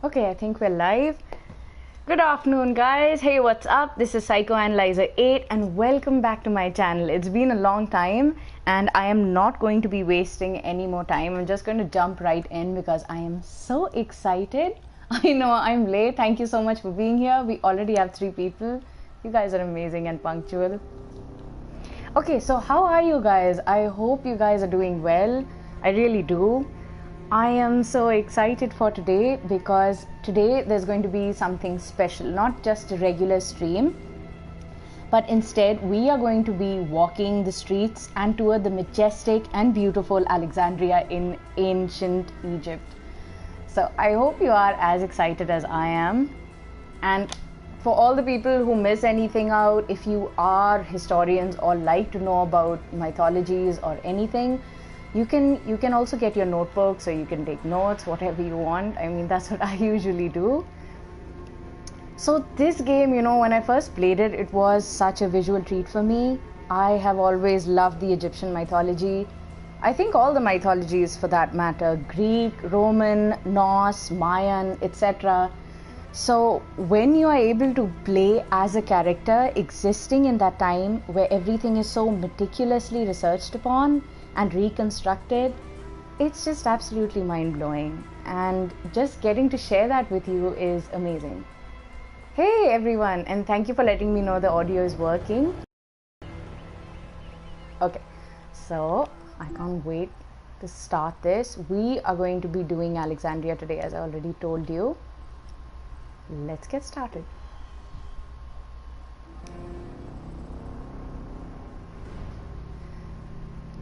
Okay, I think we're live. Good afternoon, guys. Hey, what's up? This is Psychoanalyzer 8 and welcome back to my channel. It's been a long time and I am not going to be wasting any more time. I'm just going to jump right in because I am so excited. I know I'm late. Thank you so much for being here. We already have 3 people. You guys are amazing and punctual. Okay, so how are you guys? I hope you guys are doing well. I really do. I am so excited for today because today there's going to be something special, not just a regular stream, but instead we are going to be walking the streets and tour the majestic and beautiful Alexandria in ancient Egypt. So I hope you are as excited as I am. And for all the people who miss anything out, if you are historians or like to know about mythologies or anything, you can also get your notebook so you can take notes, whatever you want. I mean, that's what I usually do. So this game, when I first played it, it was such a visual treat for me. I have always loved the Egyptian mythology. I think all the mythologies for that matter, Greek, Roman, Norse, Mayan, etc. So when you are able to play as a character existing in that time where everything is so meticulously researched upon and reconstructed, it's just absolutely mind-blowing, and just getting to share that with you is amazing. Hey everyone, and thank you for letting me know the audio is working. Okay, so I can't wait to start this. We are going to be doing Alexandria today, as I already told you. Let's get started.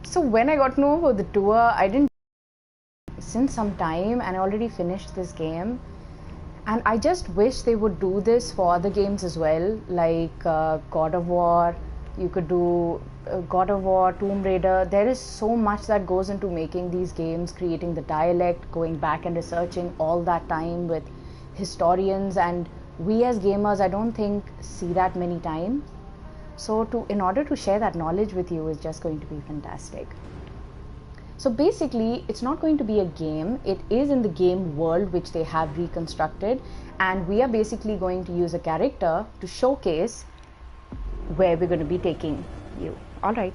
So when I got to know about the tour, I didn't since some time, and I already finished this game, and I just wish they would do this for other games as well, like God of War. You could do God of War, Tomb Raider. There is so much that goes into making these games, creating the dialect, going back and researching all that time with historians, and we as gamers, I don't think see that many times. So in order to share that knowledge with you is just going to be fantastic. So basically, it's not going to be a game. It is in the game world which they have reconstructed, and we are basically going to use a character to showcase where we're going to be taking you. All right.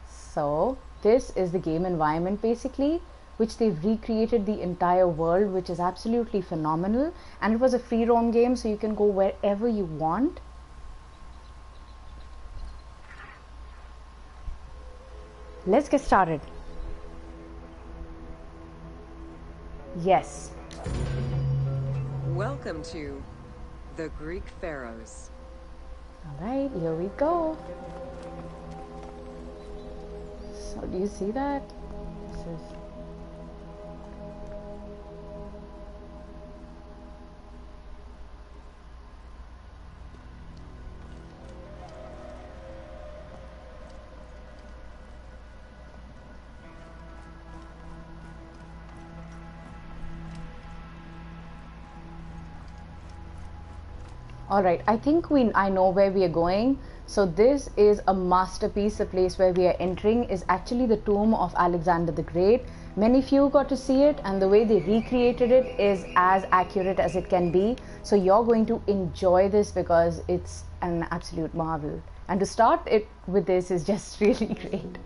So this is the game environment basically, which they've recreated the entire world, which is absolutely phenomenal. And it was a free roam game, so you can go wherever you want. Let's get started. Yes. Welcome to the Greek Pharos. All right, here we go. So do you see that? This is all right. I think I know where we are going. So this is a masterpiece. The place where we are entering is actually the tomb of Alexander the Great. Many few got to see it, and the way they recreated it is as accurate as it can be. So you're going to enjoy this because it's an absolute marvel. And to start it with this is just really great.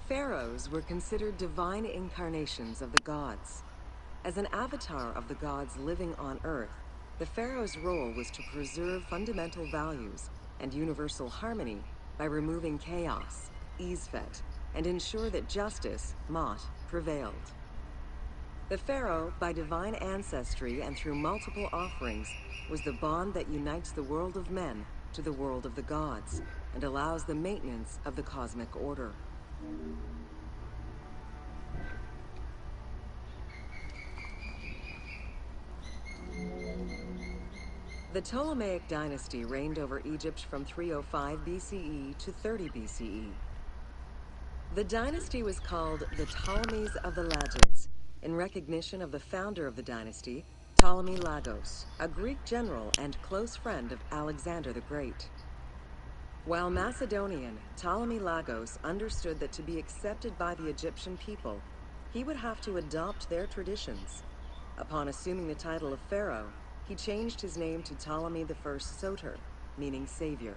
Pharaohs were considered divine incarnations of the gods. As an avatar of the gods living on Earth, the pharaoh's role was to preserve fundamental values and universal harmony by removing chaos, Isfet, and ensure that justice, Mot, prevailed. The pharaoh, by divine ancestry and through multiple offerings, was the bond that unites the world of men to the world of the gods and allows the maintenance of the cosmic order. The Ptolemaic dynasty reigned over Egypt from 305 BCE to 30 BCE. The dynasty was called the Ptolemies of the Lagids, in recognition of the founder of the dynasty, Ptolemy Lagos, a Greek general and close friend of Alexander the Great. While Macedonian, Ptolemy Lagos understood that to be accepted by the Egyptian people, he would have to adopt their traditions. Upon assuming the title of pharaoh, he changed his name to Ptolemy I Soter, meaning savior.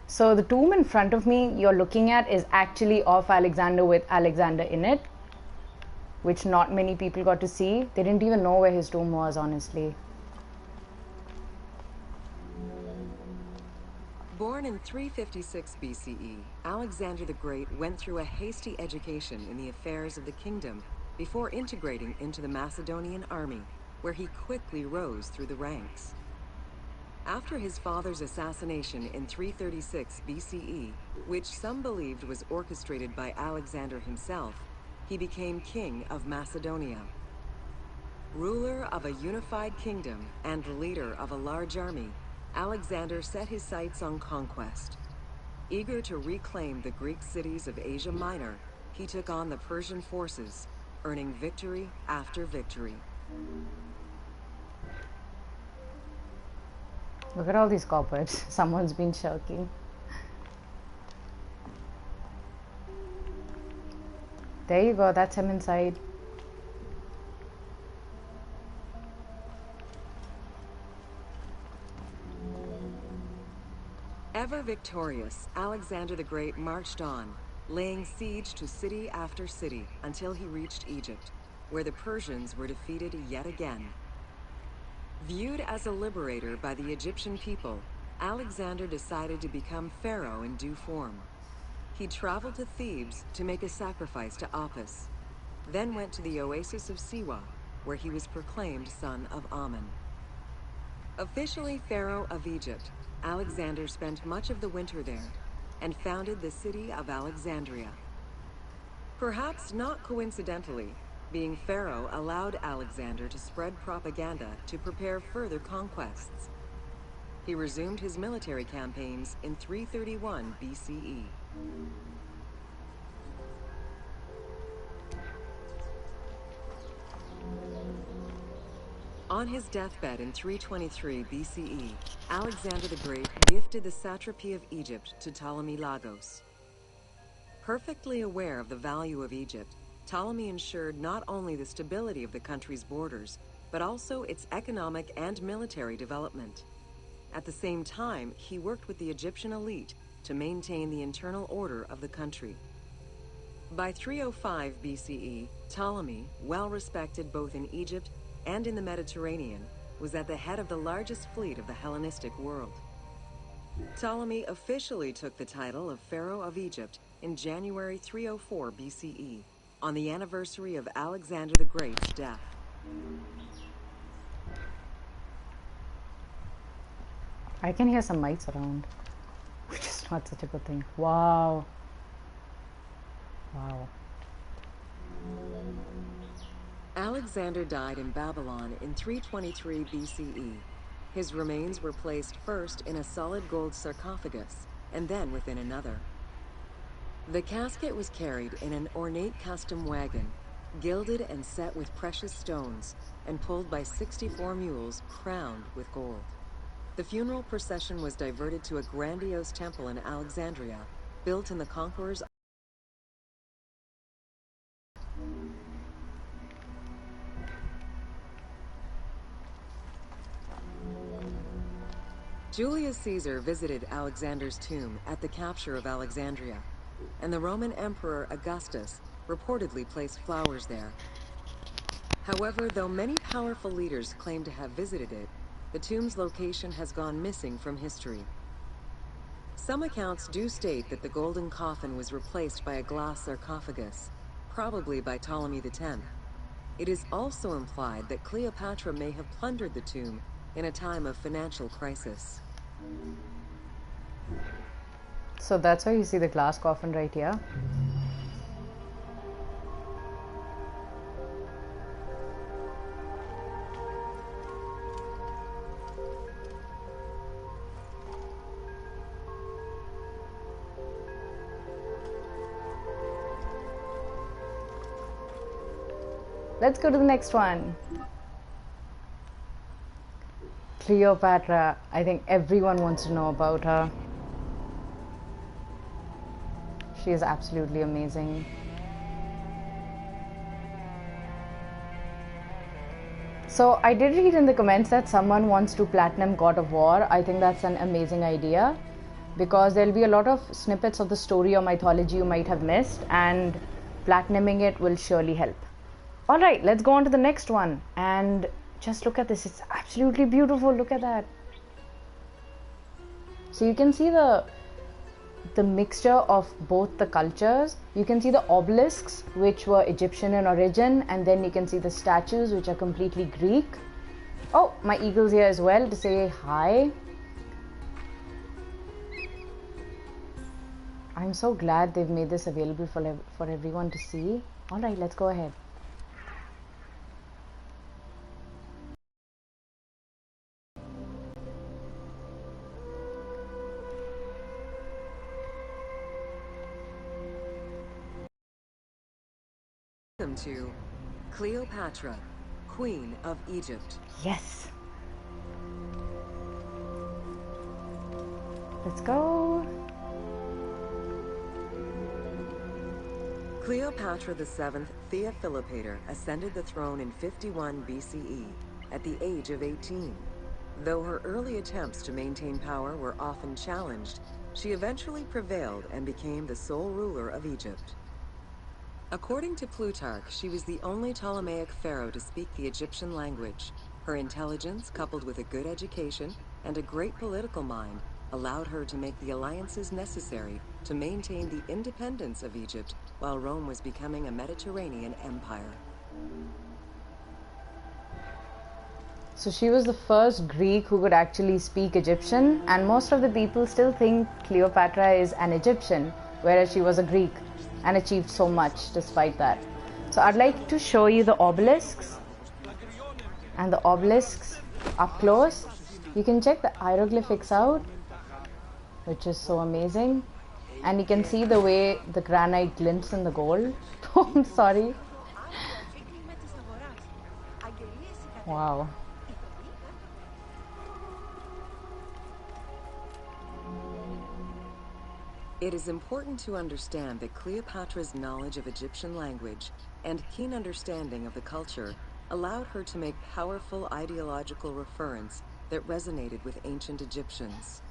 So the tomb in front of me you're looking at is actually of Alexander with Alexander in it, which not many people got to see. They didn't even know where his tomb was, honestly. Born in 356 BCE, Alexander the Great went through a hasty education in the affairs of the kingdom before integrating into the Macedonian army, where he quickly rose through the ranks. After his father's assassination in 336 BCE, which some believed was orchestrated by Alexander himself, he became king of Macedonia. Ruler of a unified kingdom and leader of a large army, Alexander set his sights on conquest. Eager to reclaim the Greek cities of Asia Minor, he took on the Persian forces, earning victory after victory. Look at all these cobwebs. Someone's been shirking. There you go, that's him inside. Ever victorious, Alexander the Great marched on, laying siege to city after city until he reached Egypt, where the Persians were defeated yet again. Viewed as a liberator by the Egyptian people, Alexander decided to become pharaoh in due form. He traveled to Thebes to make a sacrifice to Apis, then went to the oasis of Siwa, where he was proclaimed son of Amun. Officially pharaoh of Egypt, Alexander spent much of the winter there and founded the city of Alexandria. Perhaps not coincidentally, being pharaoh allowed Alexander to spread propaganda to prepare further conquests. He resumed his military campaigns in 331 BCE. On his deathbed in 323 BCE, Alexander the Great gifted the satrapy of Egypt to Ptolemy Lagos. Perfectly aware of the value of Egypt, Ptolemy ensured not only the stability of the country's borders, but also its economic and military development. At the same time, he worked with the Egyptian elite to maintain the internal order of the country. By 305 BCE, Ptolemy, well respected both in Egypt and in the Mediterranean, was at the head of the largest fleet of the Hellenistic world. Ptolemy officially took the title of Pharaoh of Egypt in January 304 BCE, on the anniversary of Alexander the Great's death. I can hear some mice around, which is not such a good thing. Wow. Wow. Alexander died in Babylon in 323 BCE. His remains were placed first in a solid gold sarcophagus, and then within another. The casket was carried in an ornate custom wagon, gilded and set with precious stones, and pulled by 64 mules crowned with gold. The funeral procession was diverted to a grandiose temple in Alexandria, built in the conqueror's. Julius Caesar visited Alexander's tomb at the capture of Alexandria, and the Roman Emperor Augustus reportedly placed flowers there. However, though many powerful leaders claim to have visited it, the tomb's location has gone missing from history. Some accounts do state that the golden coffin was replaced by a glass sarcophagus, probably by Ptolemy X. It is also implied that Cleopatra may have plundered the tomb in a time of financial crisis. So that's why you see the glass coffin right here. Let's go to the next one. Cleopatra. I think everyone wants to know about her. She is absolutely amazing. So I did read in the comments that someone wants to platinum God of War. I think that's an amazing idea, because there'll be a lot of snippets of the story or mythology you might have missed, and platinuming it will surely help. Alright, let's go on to the next one. And just look at this. It's absolutely beautiful. Look at that. So you can see the mixture of both the cultures. You can see the obelisks, which were Egyptian in origin, and then you can see the statues, which are completely Greek. Oh, my eagle's here as well to say hi. I'm so glad they've made this available for everyone to see. Alright, let's go ahead. Welcome to Cleopatra, Queen of Egypt. Yes. Let's go. Cleopatra VII Theophilopator ascended the throne in 51 BCE at the age of 18. Though her early attempts to maintain power were often challenged, she eventually prevailed and became the sole ruler of Egypt. According to Plutarch, she was the only Ptolemaic pharaoh to speak the Egyptian language. Her intelligence, coupled with a good education and a great political mind, allowed her to make the alliances necessary to maintain the independence of Egypt while Rome was becoming a Mediterranean empire. So she was the first Greek who could actually speak Egyptian, and most of the people still think Cleopatra is an Egyptian, whereas she was a Greek and achieved so much despite that. So I'd like to show you the obelisks, and the obelisks up close. You can check the hieroglyphics out, which is so amazing, and you can see the way the granite glints in the gold. I'm sorry. Wow. It is important to understand that Cleopatra's knowledge of Egyptian language and keen understanding of the culture allowed her to make powerful ideological reference that resonated with ancient Egyptians.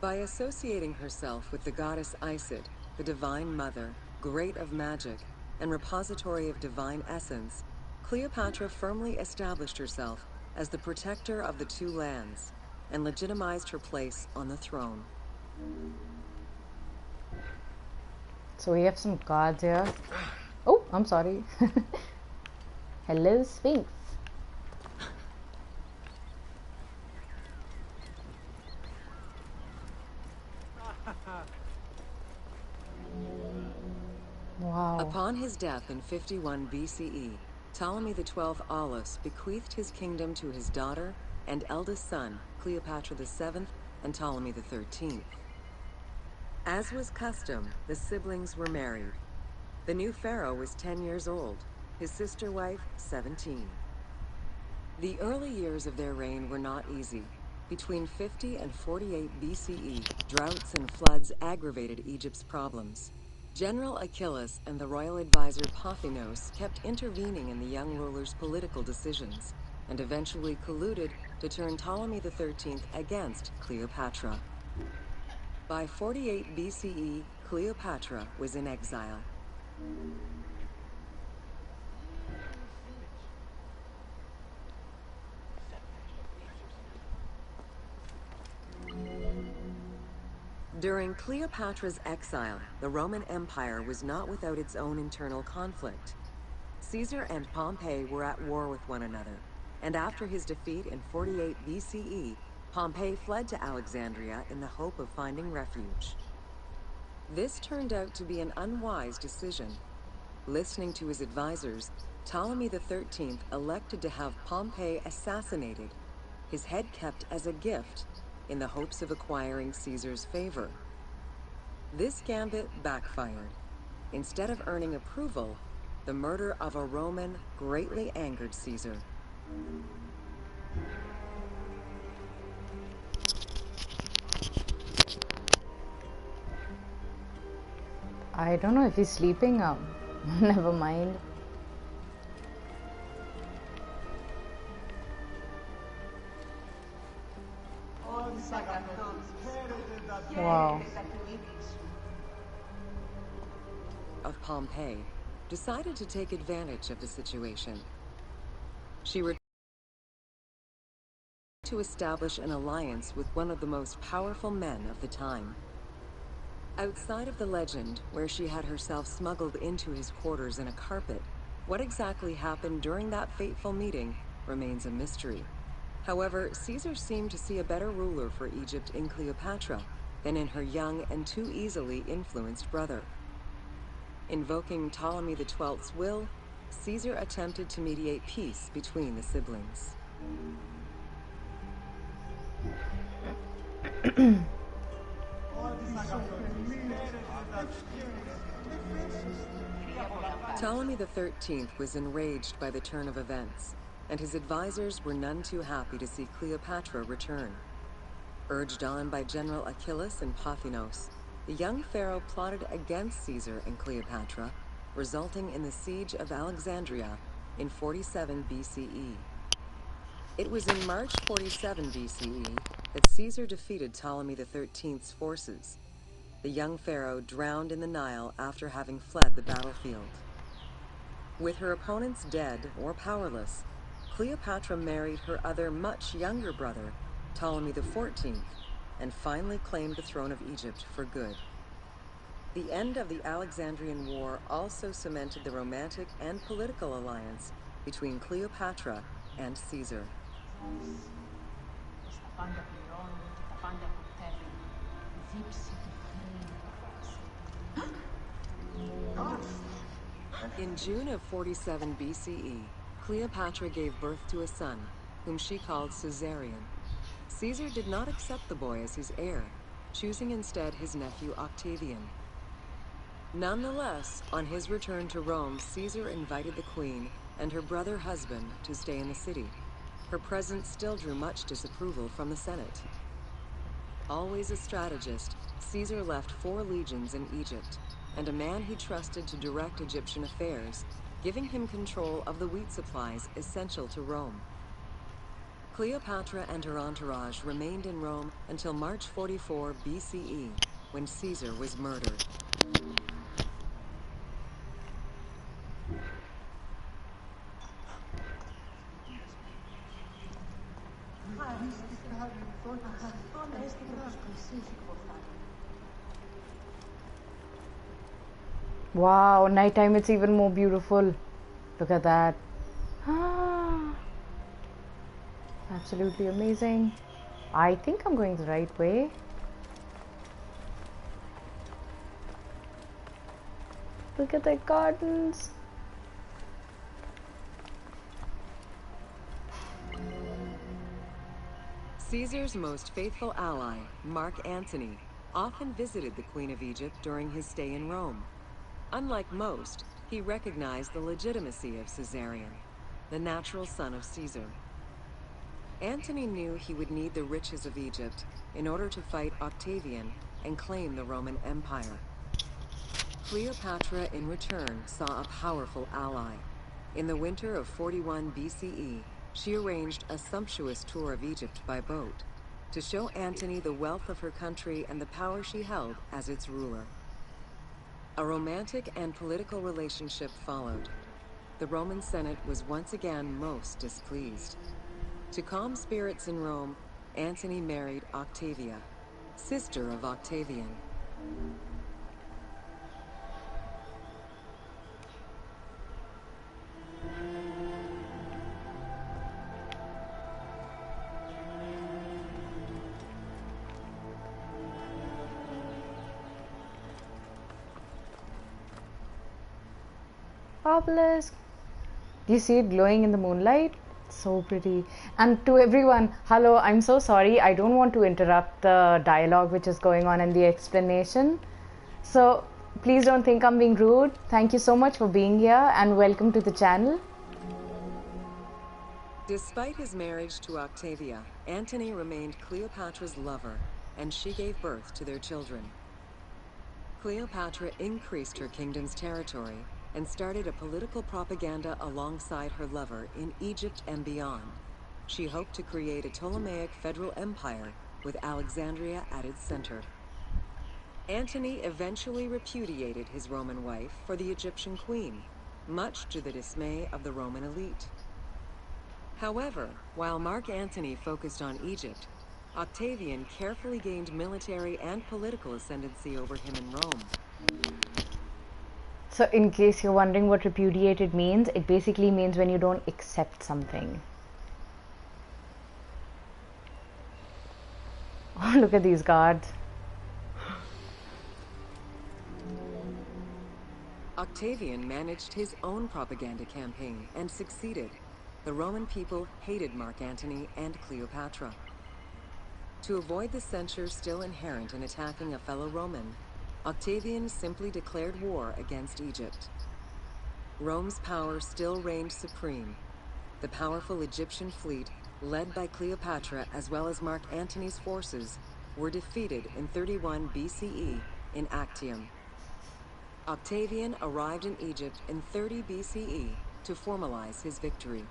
By associating herself with the goddess Isis, the divine mother, great of magic, and repository of divine essence, Cleopatra firmly established herself as the protector of the two lands and legitimized her place on the throne. So we have some cards here. Oh, I'm sorry. Hello, Sphinx. Wow. Upon his death in 51 BCE, Ptolemy XII Aulus bequeathed his kingdom to his daughter and eldest son, Cleopatra VII and Ptolemy XIII. As was custom, the siblings were married. The new pharaoh was 10 years old, his sister wife 17. The early years of their reign were not easy. Between 50 and 48 BCE, droughts and floods aggravated Egypt's problems. General Achilles and the royal advisor Pothinos kept intervening in the young ruler's political decisions, and eventually colluded to turn Ptolemy XIII against Cleopatra. By 48 BCE, Cleopatra was in exile. During Cleopatra's exile, the Roman Empire was not without its own internal conflict. Caesar and Pompey were at war with one another, and after his defeat in 48 BCE, Pompey fled to Alexandria in the hope of finding refuge. This turned out to be an unwise decision. Listening to his advisors, Ptolemy XIII elected to have Pompey assassinated, his head kept as a gift, in the hopes of acquiring Caesar's favor. This gambit backfired. Instead of earning approval, the murder of a Roman greatly angered Caesar. I don't know if he's sleeping. Never mind. Wow. Of Pompeii decided to take advantage of the situation. She returned to establish an alliance with one of the most powerful men of the time. Outside of the legend, where she had herself smuggled into his quarters in a carpet, what exactly happened during that fateful meeting remains a mystery. However, Caesar seemed to see a better ruler for Egypt in Cleopatra than in her young and too easily influenced brother. Invoking Ptolemy XII's will, Caesar attempted to mediate peace between the siblings. Ptolemy XIII was enraged by the turn of events, and his advisors were none too happy to see Cleopatra return. Urged on by General Achillas and Pothinos, the young pharaoh plotted against Caesar and Cleopatra, resulting in the siege of Alexandria in 47 BCE. It was in March 47 BCE that Caesar defeated Ptolemy XIII's forces. The young pharaoh drowned in the Nile after having fled the battlefield. With her opponents dead or powerless, Cleopatra married her other much younger brother, Ptolemy XIV, and finally claimed the throne of Egypt for good. The end of the Alexandrian War also cemented the romantic and political alliance between Cleopatra and Caesar. In June of 47 BCE, Cleopatra gave birth to a son, whom she called Serapeion. Caesar did not accept the boy as his heir, choosing instead his nephew Octavian. Nonetheless, on his return to Rome, Caesar invited the queen and her brother husband to stay in the city. Her presence still drew much disapproval from the Senate. Always a strategist, Caesar left 4 legions in Egypt, and a man he trusted to direct Egyptian affairs, giving him control of the wheat supplies essential to Rome. Cleopatra and her entourage remained in Rome until March 44 BCE, when Caesar was murdered. Wow, nighttime it's even more beautiful. Look at that. Ah, absolutely amazing. I think I'm going the right way. Look at the gardens. Caesar's most faithful ally, Mark Antony, often visited the Queen of Egypt during his stay in Rome. Unlike most, he recognized the legitimacy of Serapeion, the natural son of Caesar. Antony knew he would need the riches of Egypt in order to fight Octavian and claim the Roman Empire. Cleopatra, in return, saw a powerful ally. In the winter of 41 BCE, she arranged a sumptuous tour of Egypt by boat to show Antony the wealth of her country and the power she held as its ruler. A romantic and political relationship followed. The Roman Senate was once again most displeased. To calm spirits in Rome, Antony married Octavia, sister of Octavian. Obelisk. Do you see it glowing in the moonlight? So pretty. And to everyone, hello, I'm so sorry. I don't want to interrupt the dialogue which is going on and the explanation. So please don't think I'm being rude. Thank you so much for being here and welcome to the channel. Despite his marriage to Octavia, Antony remained Cleopatra's lover, and she gave birth to their children. Cleopatra increased her kingdom's territory and started a political propaganda alongside her lover in Egypt and beyond. She hoped to create a Ptolemaic federal empire with Alexandria at its center. Antony eventually repudiated his Roman wife for the Egyptian queen, much to the dismay of the Roman elite. However, while Mark Antony focused on Egypt, Octavian carefully gained military and political ascendancy over him in Rome. So in case you're wondering what repudiated means, it basically means when you don't accept something. Oh, look at these guards. Octavian managed his own propaganda campaign and succeeded. The Roman people hated Mark Antony and Cleopatra. To avoid the censure still inherent in attacking a fellow Roman, Octavian simply declared war against Egypt. Rome's power still reigned supreme. The powerful Egyptian fleet, led by Cleopatra as well as Mark Antony's forces, were defeated in 31 BCE in Actium. Octavian arrived in Egypt in 30 BCE to formalize his victory.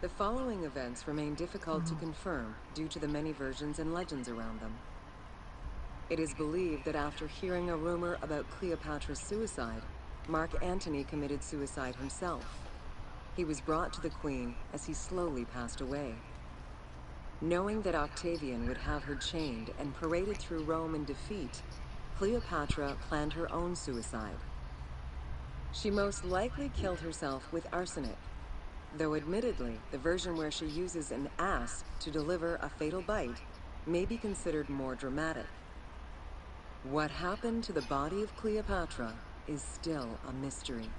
The following events remain difficult to confirm due to the many versions and legends around them. It is believed that after hearing a rumor about Cleopatra's suicide, Mark Antony committed suicide himself. He was brought to the queen as he slowly passed away. Knowing that Octavian would have her chained and paraded through Rome in defeat, Cleopatra planned her own suicide. She most likely killed herself with arsenic, though admittedly, the version where she uses an asp to deliver a fatal bite may be considered more dramatic. What happened to the body of Cleopatra is still a mystery.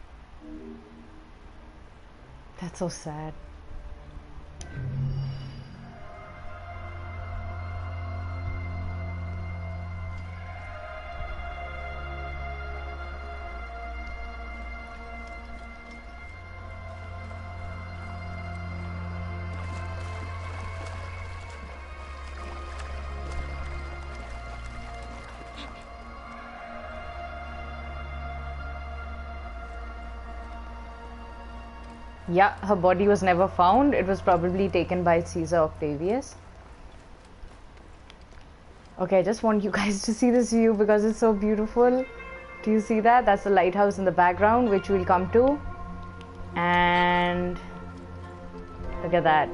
That's so sad. Yeah, her body was never found. It was probably taken by Caesar Octavius. Okay, I just want you guys to see this view because it's so beautiful. Do you see that? That's the lighthouse in the background, which we'll come to. And look at that.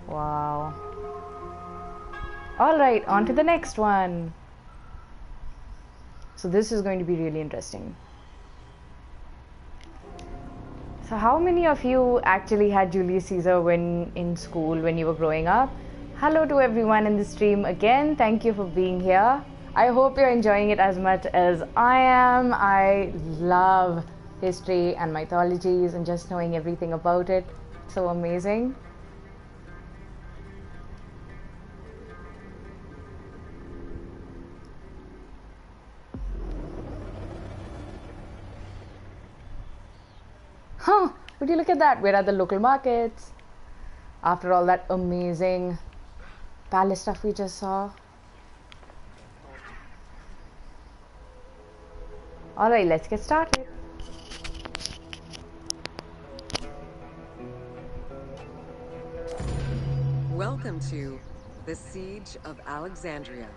Wow. Alright, on to the next one. So this is going to be really interesting. So how many of you actually had Julius Caesar when in school when you were growing up? Hello to everyone in the stream again. Thank you for being here. I hope you're enjoying it as much as I am. I love history and mythologies and just knowing everything about it. So amazing. Huh, would you look at that? Where are the local markets? After all that amazing palace stuff we just saw. Alright, let's get started. Welcome to the Siege of Alexandria.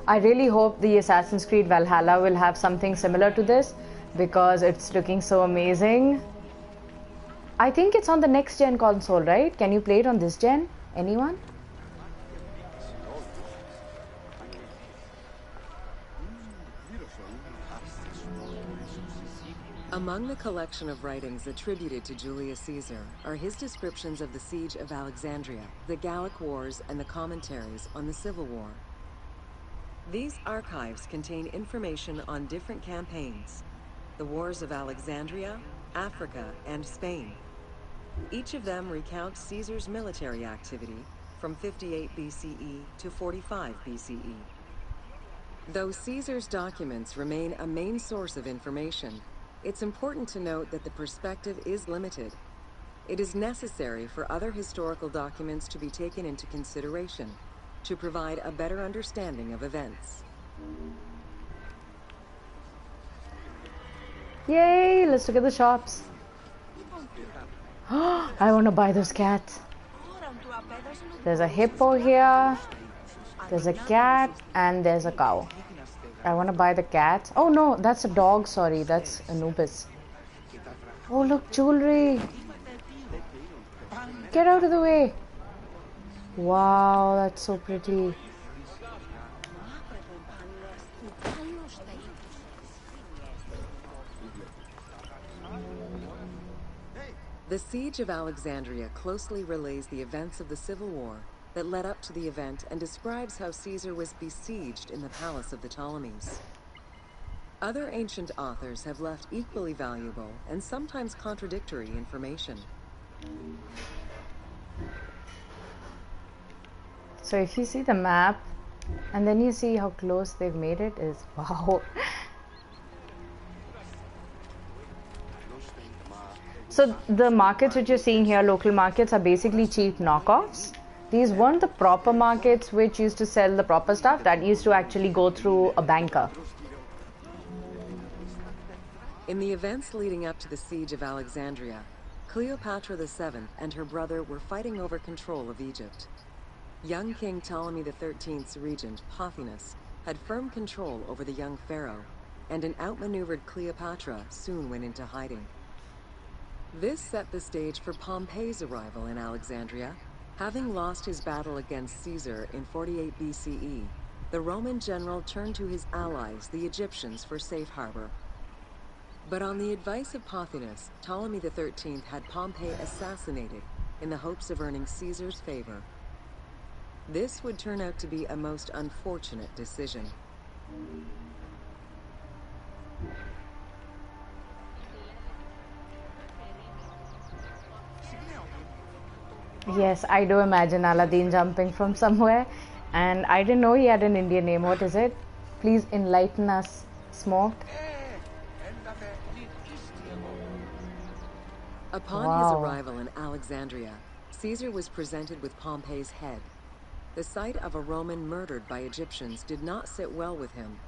I really hope the Assassin's Creed Valhalla will have something similar to this, because it's looking so amazing. I think it's on the next gen console, right? Can you play it on this gen? Anyone? Among the collection of writings attributed to Julius Caesar are his descriptions of the Siege of Alexandria, the Gallic Wars, and the commentaries on the Civil War. These archives contain information on different campaigns, the wars of Alexandria, Africa, and Spain. Each of them recounts Caesar's military activity from 58 BCE to 45 BCE. Though Caesar's documents remain a main source of information, it's important to note that the perspective is limited. It is necessary for other historical documents to be taken into consideration to provide a better understanding of events. Yay! Let's look at the shops. I want to buy those cats. There's a hippo here. There's a cat and there's a cow. I want to buy the cat. Oh no, that's a dog. Sorry, that's Anubis. Oh look, jewelry. Get out of the way. Wow, that's so pretty. The Siege of Alexandria closely relays the events of the Civil War that led up to the event and describes how Caesar was besieged in the palace of the Ptolemies. Other ancient authors have left equally valuable and sometimes contradictory information. So if you see the map and then you see how close they've made it, is wow. So the markets which you're seeing here, local markets, are basically cheap knockoffs. These weren't the proper markets which used to sell the proper stuff. That used to actually go through a banker. In the events leading up to the Siege of Alexandria, Cleopatra VII and her brother were fighting over control of Egypt. Young King Ptolemy XIII's regent, Pothinus, had firm control over the young pharaoh, and an outmaneuvered Cleopatra soon went into hiding. This set the stage for Pompey's arrival in Alexandria. Having lost his battle against Caesar in 48 BCE, the Roman general turned to his allies, the Egyptians, for safe harbor. But on the advice of Pothinus, Ptolemy XIII had Pompey assassinated in the hopes of earning Caesar's favor. This would turn out to be a most unfortunate decision. Yes, I do imagine Aladdin jumping from somewhere. And I didn't know he had an Indian name. What is it? Please enlighten us, Smoked. Upon his arrival in Alexandria, Caesar was presented with Pompey's head. The sight of a Roman murdered by Egyptians did not sit well with him.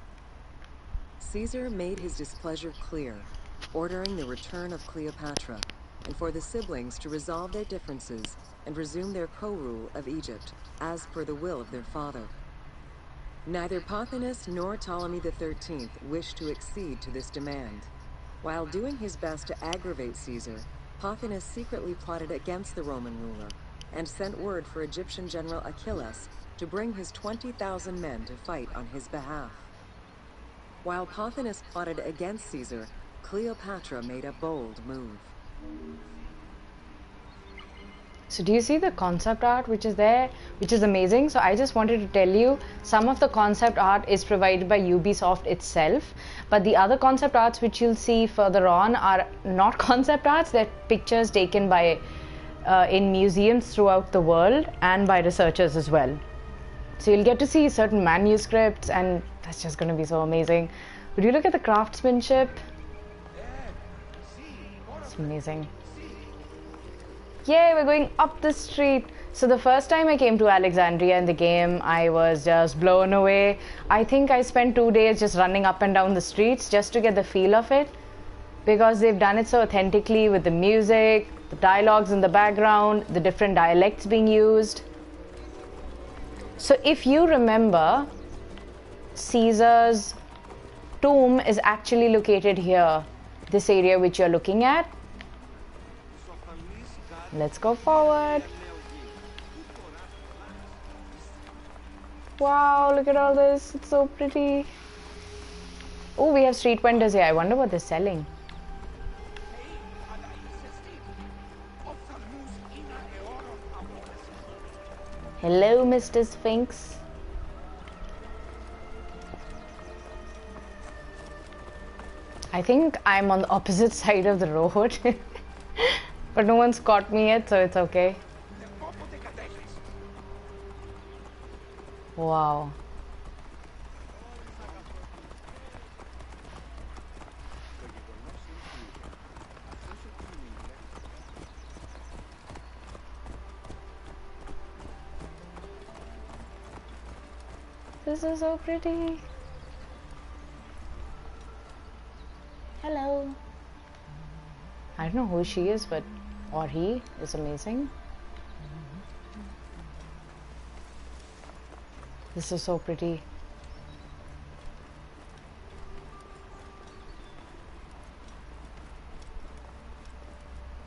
Caesar made his displeasure clear, ordering the return of Cleopatra, and for the siblings to resolve their differences and resume their co-rule of Egypt, as per the will of their father. Neither Pothinus nor Ptolemy XIII wished to accede to this demand. While doing his best to aggravate Caesar, Pothinus secretly plotted against the Roman ruler and sent word for Egyptian general Achilles to bring his 20,000 men to fight on his behalf. While Pothinus plotted against Caesar, Cleopatra made a bold move. So do you see the concept art which is there, which is amazing? So I just wanted to tell you, some of the concept art is provided by Ubisoft itself, but the other concept arts which you'll see further on are not concept arts. They're pictures taken by in museums throughout the world and by researchers as well. So you'll get to see certain manuscripts, and that's just going to be so amazing. Would you look at the craftsmanship? It's amazing. Yay, we're going up the street. So the first time I came to Alexandria in the game, I was just blown away. I think I spent 2 days just running up and down the streets just to get the feel of it, because they've done it so authentically with the music, the dialogues in the background, the different dialects being used. So if you remember, Caesar's tomb is actually located here, this area which you're looking at. Let's go forward. Wow, look at all this. It's so pretty. Oh, we have street vendors here. I wonder what they're selling. Hello, Mr. Sphinx. I think I'm on the opposite side of the road. But no one's caught me yet, so it's okay. Wow. This is so pretty. Hello. I don't know who she is, but or he is amazing. This is so pretty.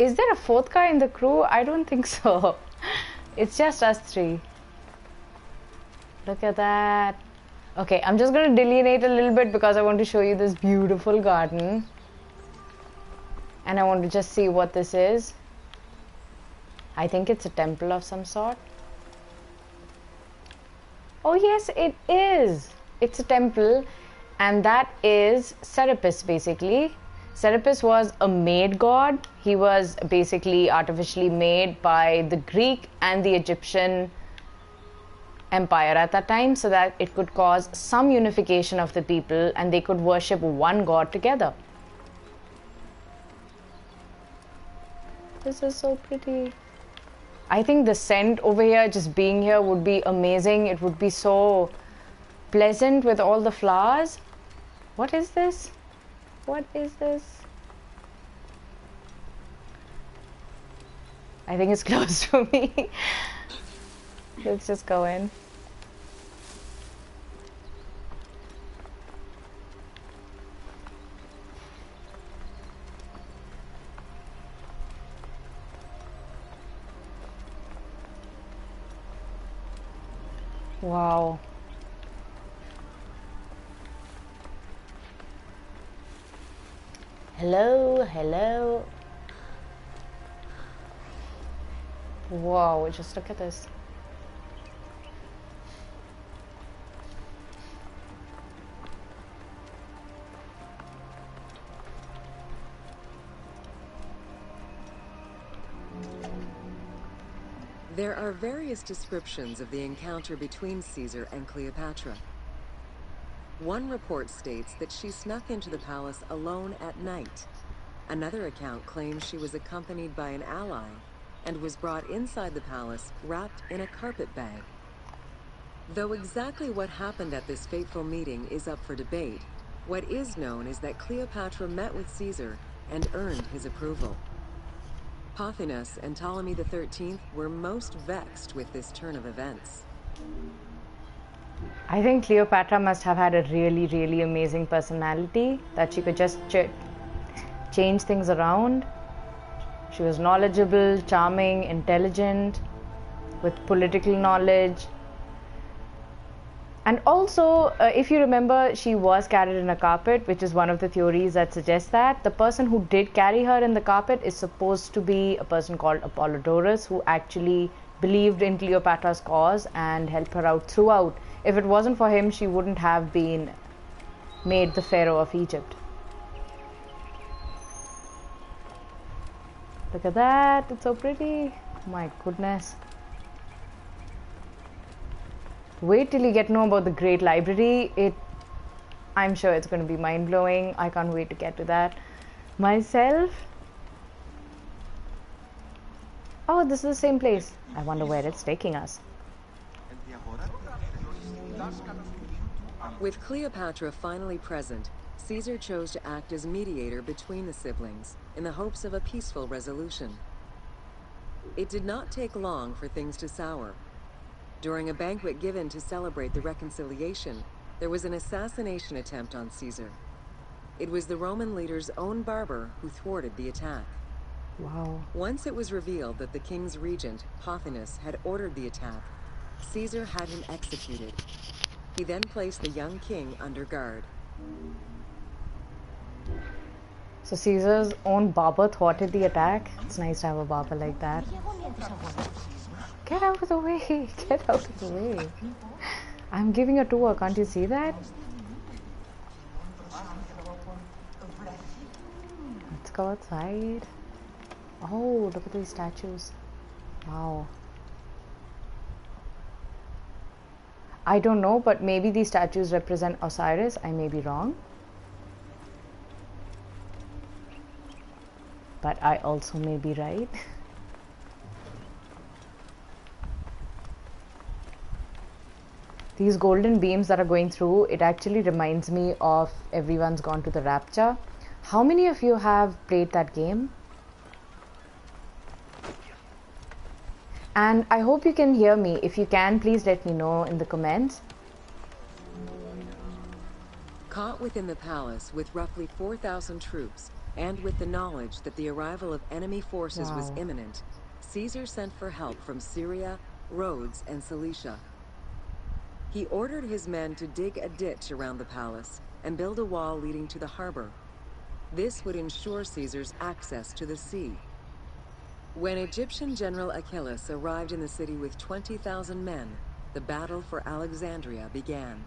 Is there a fourth guy in the crew? I don't think so. It's just us three. Look at that. Okay, I'm just going to delineate a little bit because I want to show you this beautiful garden. And I want to just see what this is. I think it's a temple of some sort. Oh yes, it is. It's a temple, and that is Serapis basically. Serapis was a made god. He was basically artificially made by the Greek and the Egyptian empire at that time so that it could cause some unification of the people and they could worship one god together. This is so pretty. I think the scent over here, just being here, would be amazing. It would be so pleasant with all the flowers. What is this? What is this? I think it's close to me. Let's just go in. Wow. Hello, hello. Whoa, just look at this. There are various descriptions of the encounter between Caesar and Cleopatra. One report states that she snuck into the palace alone at night. Another account claims she was accompanied by an ally and was brought inside the palace wrapped in a carpet bag. Though exactly what happened at this fateful meeting is up for debate, what is known is that Cleopatra met with Caesar and earned his approval. Pothinus and Ptolemy XIII were most vexed with this turn of events. I think Cleopatra must have had a really, really amazing personality that she could just change things around. She was knowledgeable, charming, intelligent, with political knowledge. And also, if you remember, she was carried in a carpet, which is one of the theories that suggests that. The person who did carry her in the carpet is supposed to be a person called Apollodorus, who actually believed in Cleopatra's cause and helped her out throughout. If it wasn't for him, she wouldn't have been made the Pharaoh of Egypt. Look at that, it's so pretty. My goodness. Wait till you get to know about the Great Library. I'm sure it's going to be mind-blowing. I can't wait to get to that myself. Oh, this is the same place. I wonder where it's taking us. With Cleopatra finally present, Caesar chose to act as mediator between the siblings in the hopes of a peaceful resolution. It did not take long for things to sour. During a banquet given to celebrate the reconciliation, there was an assassination attempt on Caesar. It was the Roman leader's own barber who thwarted the attack. Wow. Once it was revealed that the king's regent, Pothinus, had ordered the attack, Caesar had him executed. He then placed the young king under guard. So Caesar's own barber thwarted the attack. It's nice to have a barber like that. Get out of the way! Get out of the way! I'm giving a tour, can't you see that? Let's go outside. Oh, look at these statues. Wow. I don't know, but maybe these statues represent Osiris. I may be wrong. But I also may be right. these golden beams that are going through, it actually reminds me of Everyone's Gone to the Rapture. How many of you have played that game? And I hope you can hear me. If you can, please let me know in the comments. Caught within the palace with roughly 4,000 troops, and with the knowledge that the arrival of enemy forces was imminent, Caesar sent for help from Syria, Rhodes, and Cilicia. He ordered his men to dig a ditch around the palace and build a wall leading to the harbor. This would ensure Caesar's access to the sea. When Egyptian General Achilles arrived in the city with 20,000 men, the battle for Alexandria began.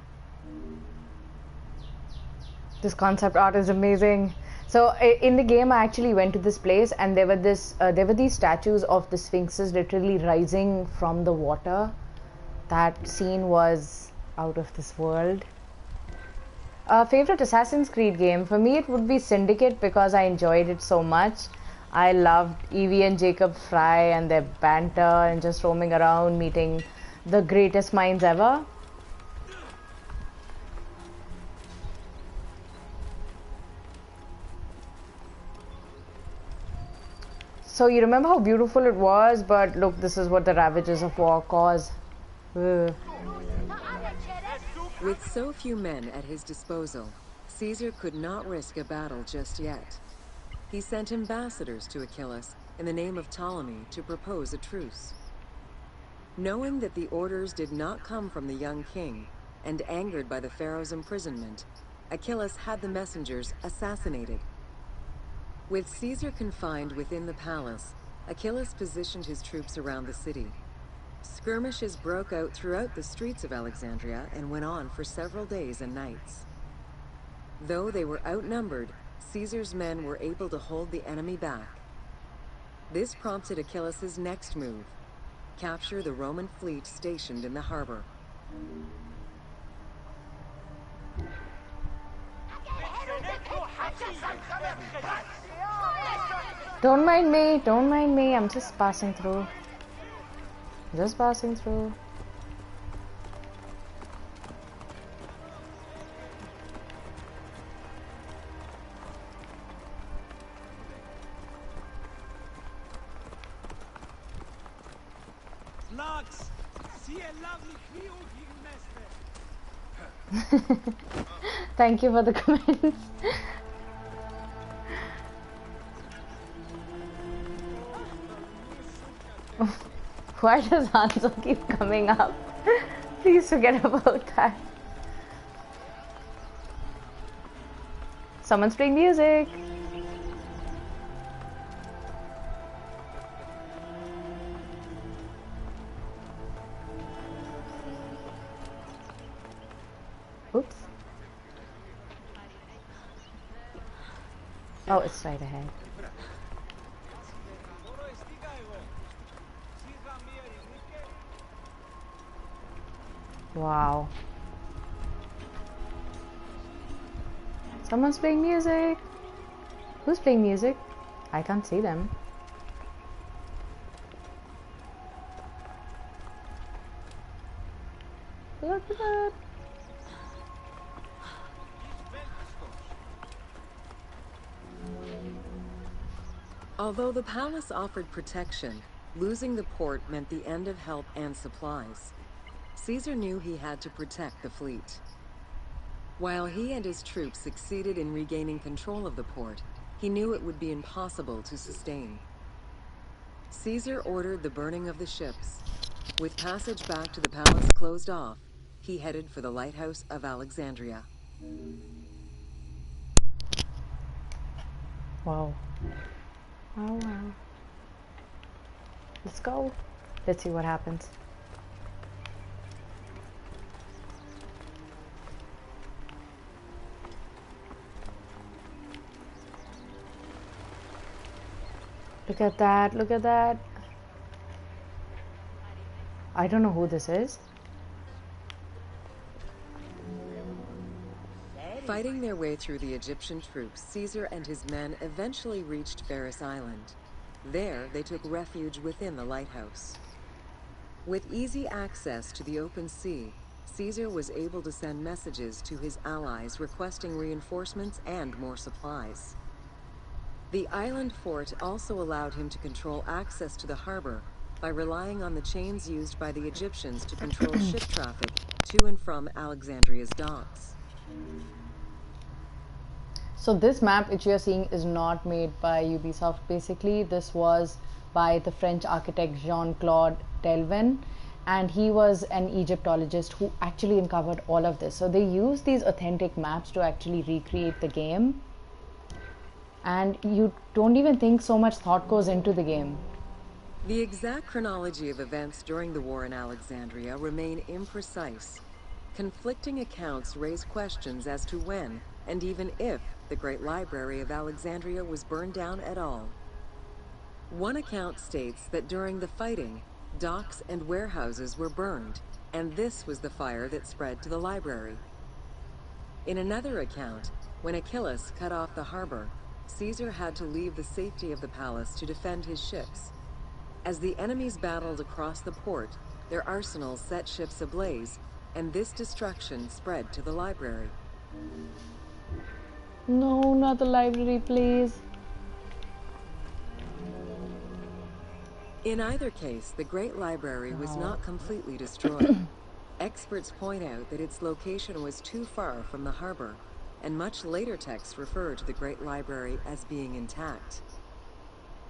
This concept art is amazing. So in the game, I actually went to this place, and there were these statues of the sphinxes literally rising from the water. That scene was out of this world. Favorite Assassin's Creed game? For me, it would be Syndicate, because I enjoyed it so much. I loved Evie and Jacob Fry and their banter and just roaming around, meeting the greatest minds ever. So you remember how beautiful it was, but look, this is what the ravages of war cause. Ugh. With so few men at his disposal, Caesar could not risk a battle just yet. He sent ambassadors to Achilles in the name of Ptolemy to propose a truce. Knowing that the orders did not come from the young king, and angered by the pharaoh's imprisonment, Achilles had the messengers assassinated. With Caesar confined within the palace, Achilles positioned his troops around the city. Skirmishes broke out throughout the streets of Alexandria and went on for several days and nights. Though they were outnumbered, Caesar's men were able to hold the enemy back. This prompted Achilles' next move: capture the Roman fleet stationed in the harbor. Don't mind me, I'm just passing through. Just passing through. Thank you for the comments. Why does Hanzo keep coming up? Please forget about that. Someone's playing music. Oops. Oh, it's right ahead. Wow. Someone's playing music. Who's playing music? I can't see them. Look at that. Although the palace offered protection, losing the port meant the end of help and supplies. Caesar knew he had to protect the fleet. While he and his troops succeeded in regaining control of the port, he knew it would be impossible to sustain. Caesar ordered the burning of the ships. With passage back to the palace closed off, he headed for the lighthouse of Alexandria. Wow. Oh wow. Let's go. Let's see what happens. Look at that, look at that. I don't know who this is. Fighting their way through the Egyptian troops, Caesar and his men eventually reached Pharos Island. There, they took refuge within the lighthouse. With easy access to the open sea, Caesar was able to send messages to his allies requesting reinforcements and more supplies. The island fort also allowed him to control access to the harbor by relying on the chains used by the Egyptians to control ship traffic to and from Alexandria's docks. So this map which you're seeing is not made by Ubisoft. Basically, this was by the French architect Jean-Claude Delvin, and he was an Egyptologist who actually uncovered all of this. So they use these authentic maps to actually recreate the game, and you don't even think so much thought goes into the game. The exact chronology of events during the war in Alexandria remain imprecise. Conflicting accounts raise questions as to when, and even if, the Great Library of Alexandria was burned down at all. One account states that during the fighting, docks and warehouses were burned, and this was the fire that spread to the library. In another account, when Achilles cut off the harbor, Caesar had to leave the safety of the palace to defend his ships. As the enemies battled across the port, their arsenals set ships ablaze, and this destruction spread to the library. No, not the library, please. In either case, the Great Library was not completely destroyed. Experts point out that its location was too far from the harbor, and much later texts refer to the Great Library as being intact.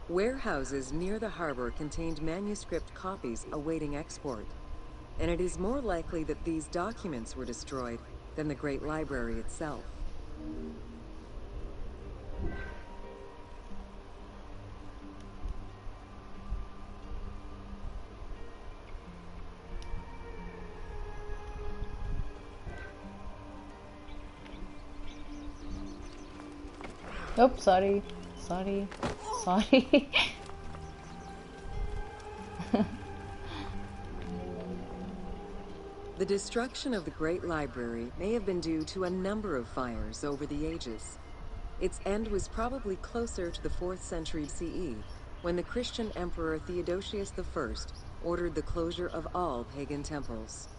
Warehouses near the harbor contained manuscript copies awaiting export, and it is more likely that these documents were destroyed than the Great Library itself. Oops, sorry. The destruction of the Great Library may have been due to a number of fires over the ages. Its end was probably closer to the 4th century CE, when the Christian Emperor Theodosius I ordered the closure of all pagan temples.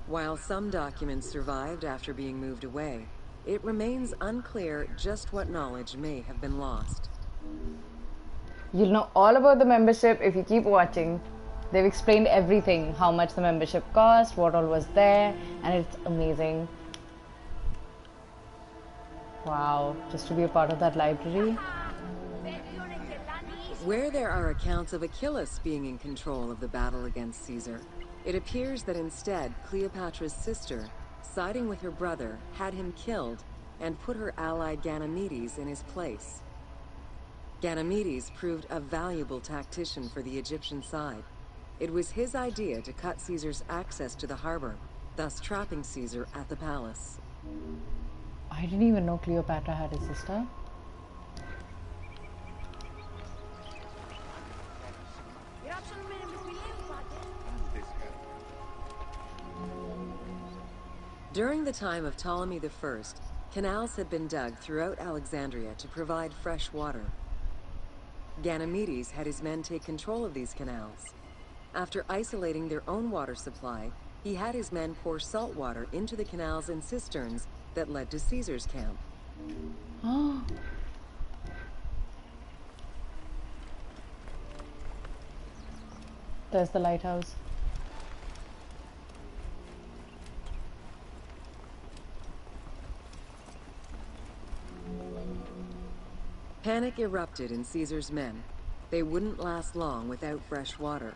While some documents survived after being moved away, it remains unclear just what knowledge may have been lost. You'll know all about the membership if you keep watching. They've explained everything, how much the membership cost, what all was there, and it's amazing. Wow, just to be a part of that library. Where there are accounts of Achilles being in control of the battle against Caesar, it appears that instead Cleopatra's sister, siding with her brother, had him killed and put her ally Ganymedes in his place. Ganymedes proved a valuable tactician for the Egyptian side. It was his idea to cut Caesar's access to the harbor, thus trapping Caesar at the palace. I didn't even know Cleopatra had a sister. During the time of Ptolemy I, canals had been dug throughout Alexandria to provide fresh water. Ganymedes had his men take control of these canals. After isolating their own water supply, he had his men pour salt water into the canals and cisterns that led to Caesar's camp. Oh. There's the lighthouse. Panic erupted in Caesar's men. They wouldn't last long without fresh water.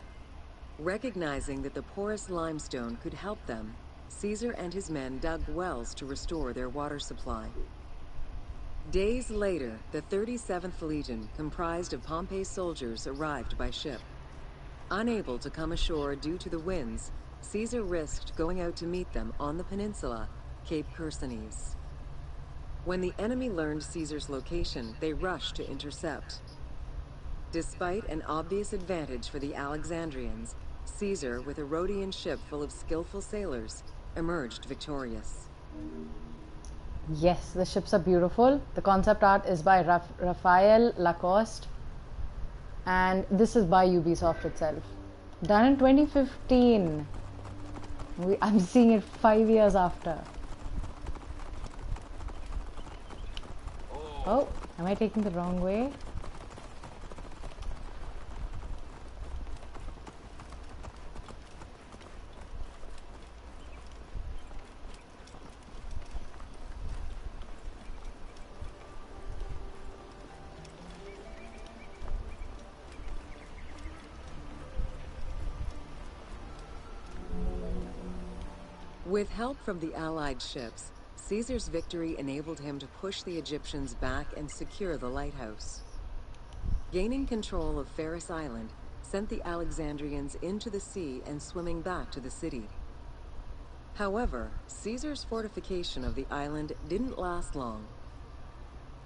Recognizing that the porous limestone could help them, Caesar and his men dug wells to restore their water supply. Days later, the 37th Legion, comprised of Pompey's soldiers, arrived by ship. Unable to come ashore due to the winds, Caesar risked going out to meet them on the peninsula, Cape Chersonese. When the enemy learned Caesar's location, they rushed to intercept. Despite an obvious advantage for the Alexandrians, Caesar, with a Rhodian ship full of skillful sailors, emerged victorious. Yes, the ships are beautiful. The concept art is by Raphael Lacoste, and this is by Ubisoft itself. Done in 2015. I'm seeing it 5 years after. Oh, am I taking the wrong way? With help from the Allied ships, Caesar's victory enabled him to push the Egyptians back and secure the lighthouse. Gaining control of Pharos Island sent the Alexandrians into the sea and swimming back to the city. However, Caesar's fortification of the island didn't last long.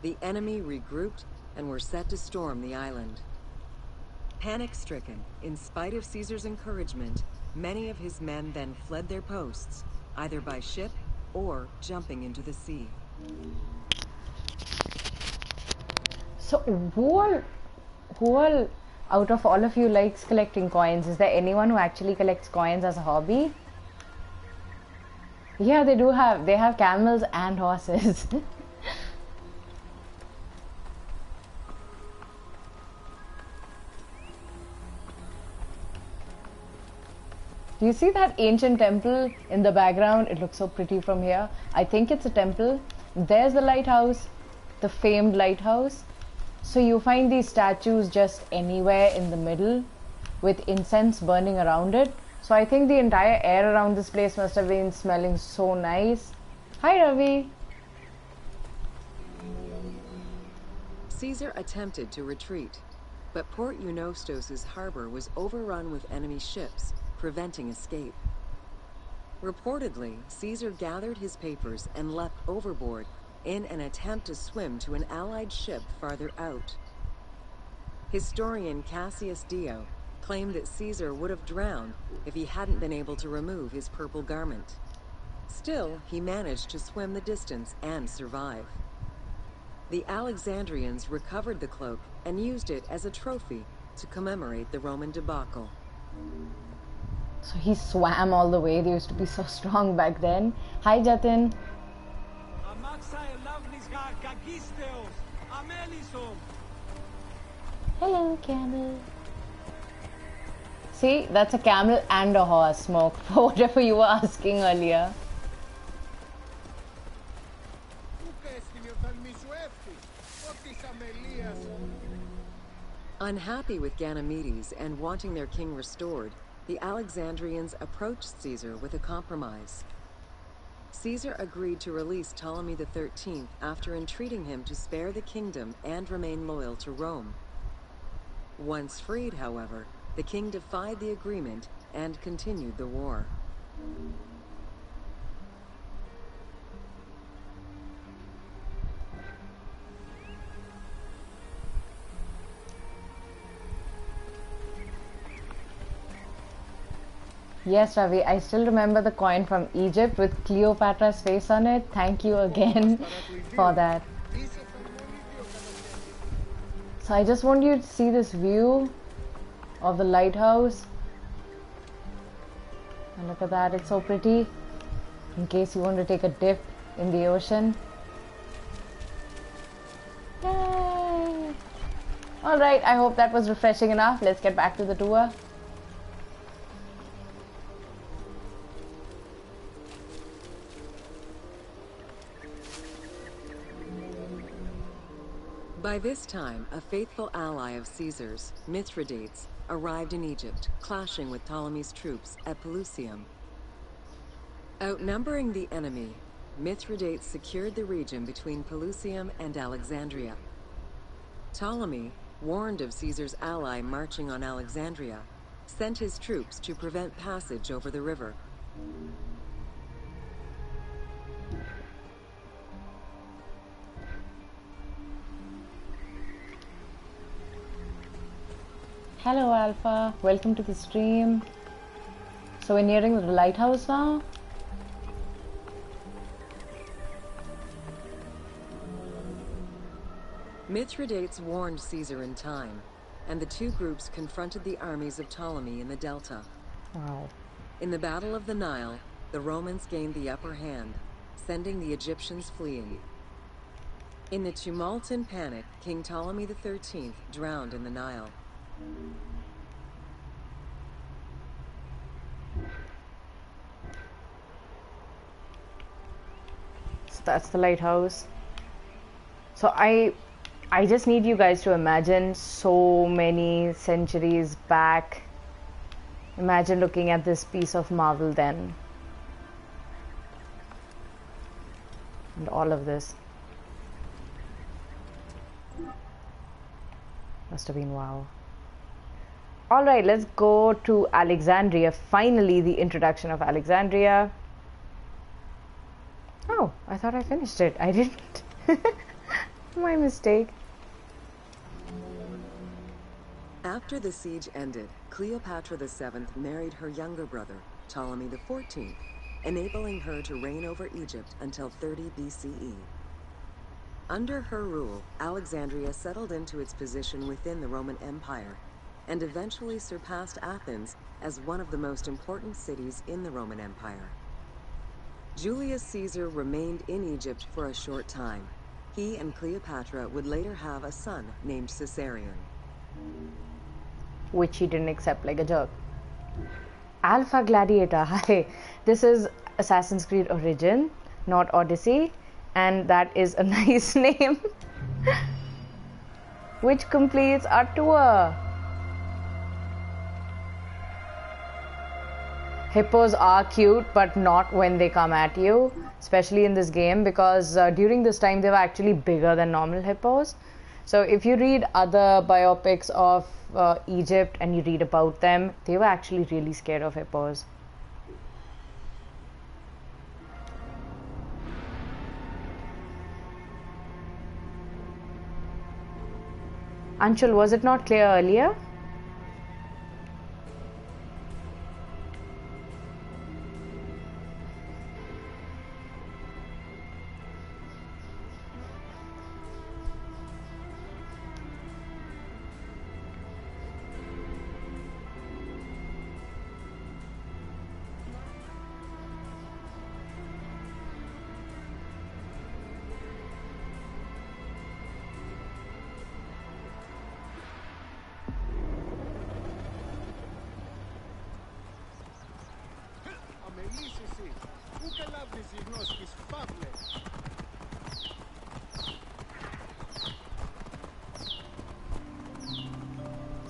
The enemy regrouped and were set to storm the island. Panic-stricken, in spite of Caesar's encouragement, many of his men then fled their posts, either by ship or jumping into the sea. So who all out of all of you likes collecting coins? Is there anyone who actually collects coins as a hobby? Yeah, they have camels and horses. Do you see that ancient temple in the background? It looks so pretty from here. I think it's a temple. There's the lighthouse, the famed lighthouse. So you find these statues just anywhere in the middle with incense burning around it. So I think the entire air around this place must have been smelling so nice. Hi, Ravi. Caesar attempted to retreat, but Port Eunostos' harbor was overrun with enemy ships, preventing escape. Reportedly, Caesar gathered his papers and leapt overboard in an attempt to swim to an Allied ship farther out. Historian Cassius Dio claimed that Caesar would have drowned if he hadn't been able to remove his purple garment. Still, he managed to swim the distance and survive. The Alexandrians recovered the cloak and used it as a trophy to commemorate the Roman debacle. So he swam all the way. They used to be so strong back then. Hi, Jatin. Hello, camel. See, that's a camel and a horse, Smoke, for whatever you were asking earlier. Unhappy with Ganymedes and wanting their king restored, the Alexandrians approached Caesar with a compromise. Caesar agreed to release Ptolemy XIII after entreating him to spare the kingdom and remain loyal to Rome. Once freed, however, the king defied the agreement and continued the war. Yes, Ravi, I still remember the coin from Egypt with Cleopatra's face on it. Thank you again for that. So I just want you to see this view of the lighthouse. And look at that, it's so pretty. In case you want to take a dip in the ocean. Yay! Alright, I hope that was refreshing enough. Let's get back to the tour. By this time, a faithful ally of Caesar's, Mithridates, arrived in Egypt, clashing with Ptolemy's troops at Pelusium. Outnumbering the enemy, Mithridates secured the region between Pelusium and Alexandria. Ptolemy, warned of Caesar's ally marching on Alexandria, sent his troops to prevent passage over the river. Hello Alpha, welcome to the stream. So we're nearing the lighthouse now. Mithridates warned Caesar in time, and the two groups confronted the armies of Ptolemy in the delta. Wow. In the Battle of the Nile, the Romans gained the upper hand, sending the Egyptians fleeing. In the tumult and panic, King Ptolemy XIII drowned in the Nile. So that's the lighthouse. So I just need you guys to imagine so many centuries back. Imagine looking at this piece of marble then. And all of this. Must have been wow. Alright, let's go to Alexandria. Finally, the introduction of Alexandria. Oh, I thought I finished it. I didn't. My mistake. After the siege ended, Cleopatra VII married her younger brother, Ptolemy XIV, enabling her to reign over Egypt until 30 BCE. Under her rule, Alexandria settled into its position within the Roman Empire and eventually surpassed Athens as one of the most important cities in the Roman Empire. Julius Caesar remained in Egypt for a short time. He and Cleopatra would later have a son named Serapeion. Which he didn't accept like a jerk. Alpha Gladiator. Hi. This is Assassin's Creed Origin, not Odyssey. And that is a nice name. Which completes our tour. Hippos are cute, but not when they come at you, especially in this game, because during this time they were actually bigger than normal hippos. So if you read other biopics of Egypt and you read about them, they were actually really scared of hippos. Anshul, was it not clear earlier?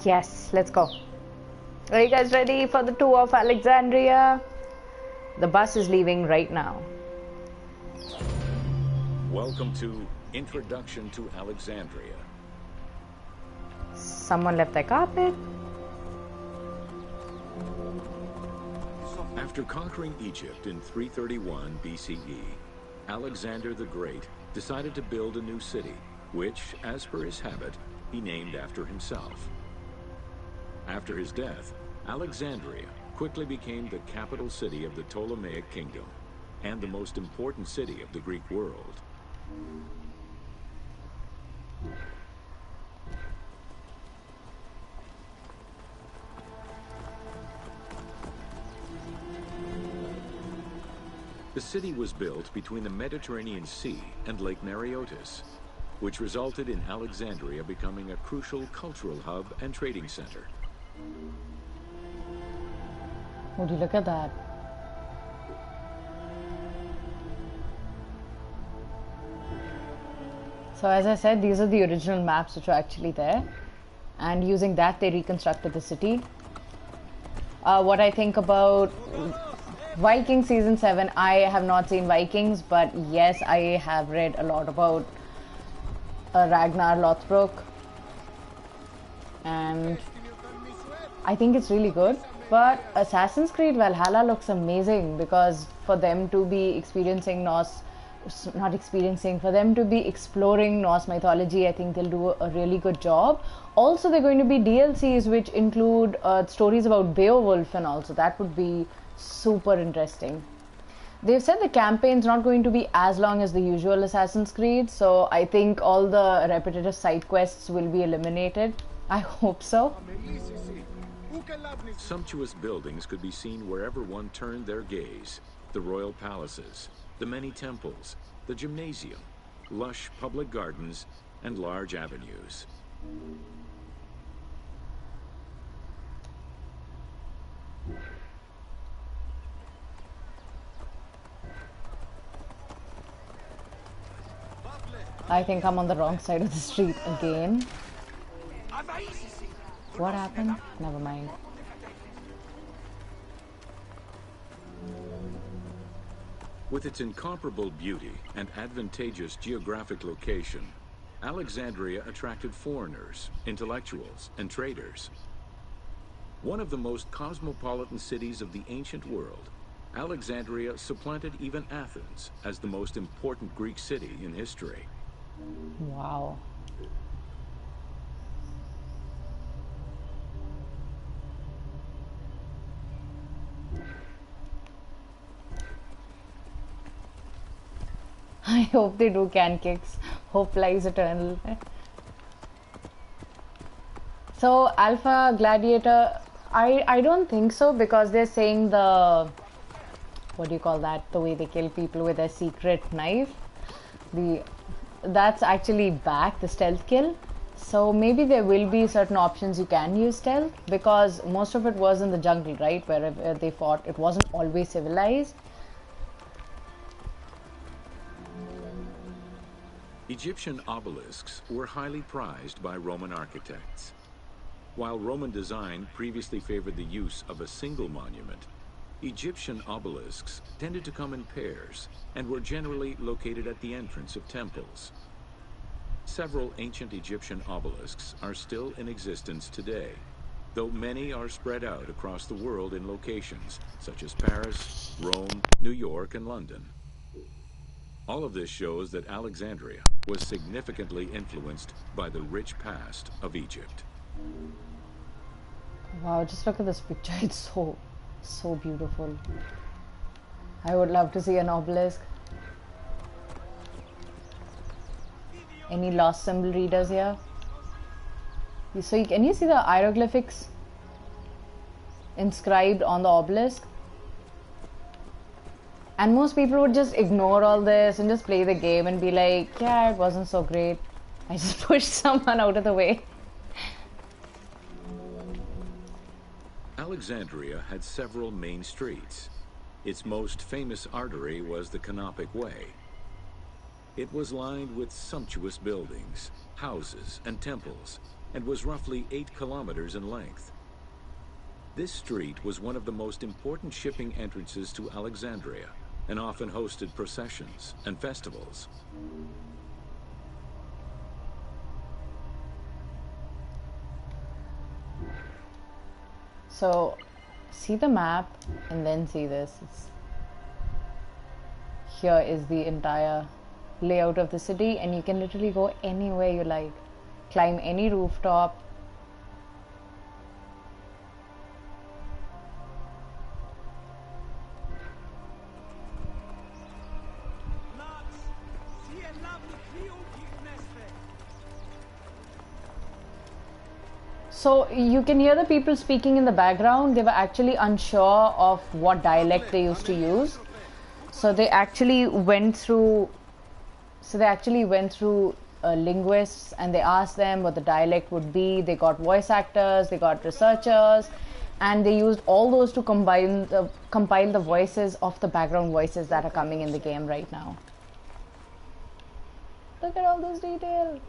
Yes, let's go. Are you guys ready for the tour of Alexandria? The bus is leaving right now. Welcome to Introduction to Alexandria. Someone left their carpet. After conquering Egypt in 331 BCE, Alexander the Great decided to build a new city, which, as per his habit, he named after himself. After his death, Alexandria quickly became the capital city of the Ptolemaic kingdom and the most important city of the Greek world. The city was built between the Mediterranean Sea and Lake Mareotis, which resulted in Alexandria becoming a crucial cultural hub and trading center. Would you look at that? So as I said, these are the original maps which are actually there, and using that they reconstructed the city. What I think about Viking season 7, I have not seen Vikings, but yes, I have read a lot about Ragnar Lothbrok, and I think it's really good. But Assassin's Creed Valhalla looks amazing, because for them to be experiencing for them to be exploring Norse mythology, I think they'll do a really good job. Also, they're going to be DLCs which include stories about Beowulf, and also that would be super interesting. They've said the campaign's not going to be as long as the usual Assassin's Creed, so I think all the repetitive side quests will be eliminated. I hope so. Sumptuous buildings could be seen wherever one turned their gaze. The royal palaces, the many temples, the gymnasium, lush public gardens, and large avenues. I think I'm on the wrong side of the street again. What happened? Never mind. With its incomparable beauty and advantageous geographic location, Alexandria attracted foreigners, intellectuals, and traders. One of the most cosmopolitan cities of the ancient world, Alexandria supplanted even Athens as the most important Greek city in history. Wow. I hope they do can kicks. Hope lies eternal. So Alpha Gladiator, I don't think so, because they're saying the, what do you call that, the way they kill people with a secret knife, that's actually back, the stealth kill. So maybe there will be certain options you can use stealth, because most of it was in the jungle, right, where they fought. It wasn't always civilized. Egyptian obelisks were highly prized by Roman architects. While Roman design previously favored the use of a single monument, Egyptian obelisks tended to come in pairs and were generally located at the entrance of temples. Several ancient Egyptian obelisks are still in existence today, though many are spread out across the world in locations such as Paris, Rome, New York, and London. All of this shows that Alexandria was significantly influenced by the rich past of Egypt. Wow, just look at this picture. It's so beautiful. I would love to see an obelisk. Any lost symbol readers here? So can you see the hieroglyphics inscribed on the obelisk? And most people would just ignore all this and just play the game and be like, yeah, it wasn't so great. I just pushed someone out of the way. Alexandria had several main streets. Its most famous artery was the Canopic Way. It was lined with sumptuous buildings, houses, and temples, and was roughly 8 kilometers in length. This street was one of the most important shipping entrances to Alexandria, and often hosted processions and festivals. So, see the map and then see this. Here is the entire layout of the city, and you can literally go anywhere you like. Climb any rooftop. So you can hear the people speaking in the background. They were actually unsure of what dialect they used to use. So they actually went through linguists, and they asked them what the dialect would be. They got voice actors, they got researchers, and they used all those to compile the voices of the background voices that are coming in the game right now. Look at all this detail.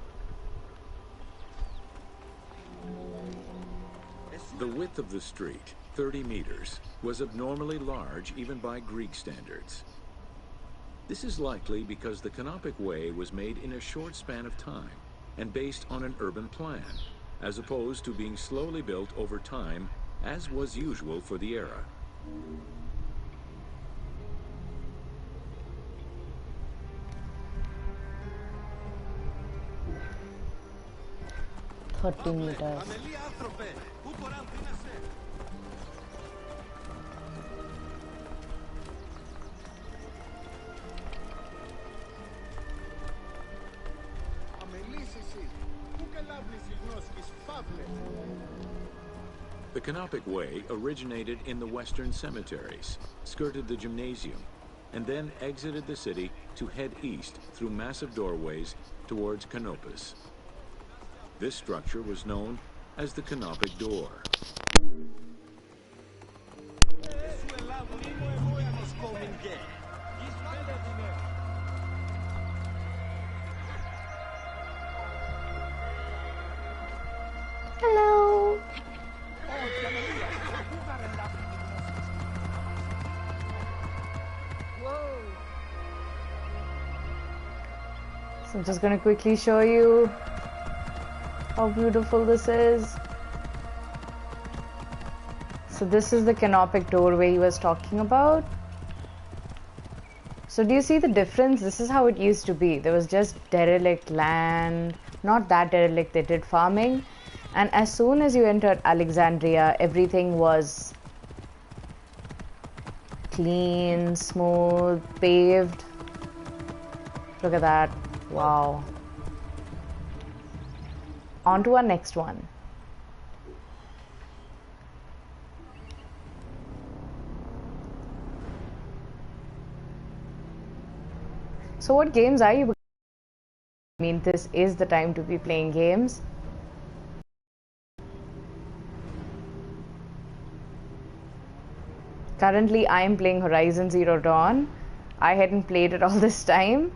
The width of the street, 30 meters, was abnormally large even by Greek standards. This is likely because the Canopic Way was made in a short span of time and based on an urban plan, as opposed to being slowly built over time, as was usual for the era. $30 meters. The Canopic Way originated in the western cemeteries, skirted the gymnasium, and then exited the city to head east through massive doorways towards Canopus. This structure was known as the Canopic Door. Hello. So I'm just going to quickly show you how beautiful this is. So this is the canopic doorway he was talking about. So do you see the difference? This is how it used to be. There was just derelict land, not that derelict, they did farming. And as soon as you entered Alexandria, everything was clean, smooth, paved. Look at that. Wow. On to our next one. So what games are you? I mean, this is the time to be playing games. Currently, I am playing Horizon Zero Dawn. I hadn't played it all this time.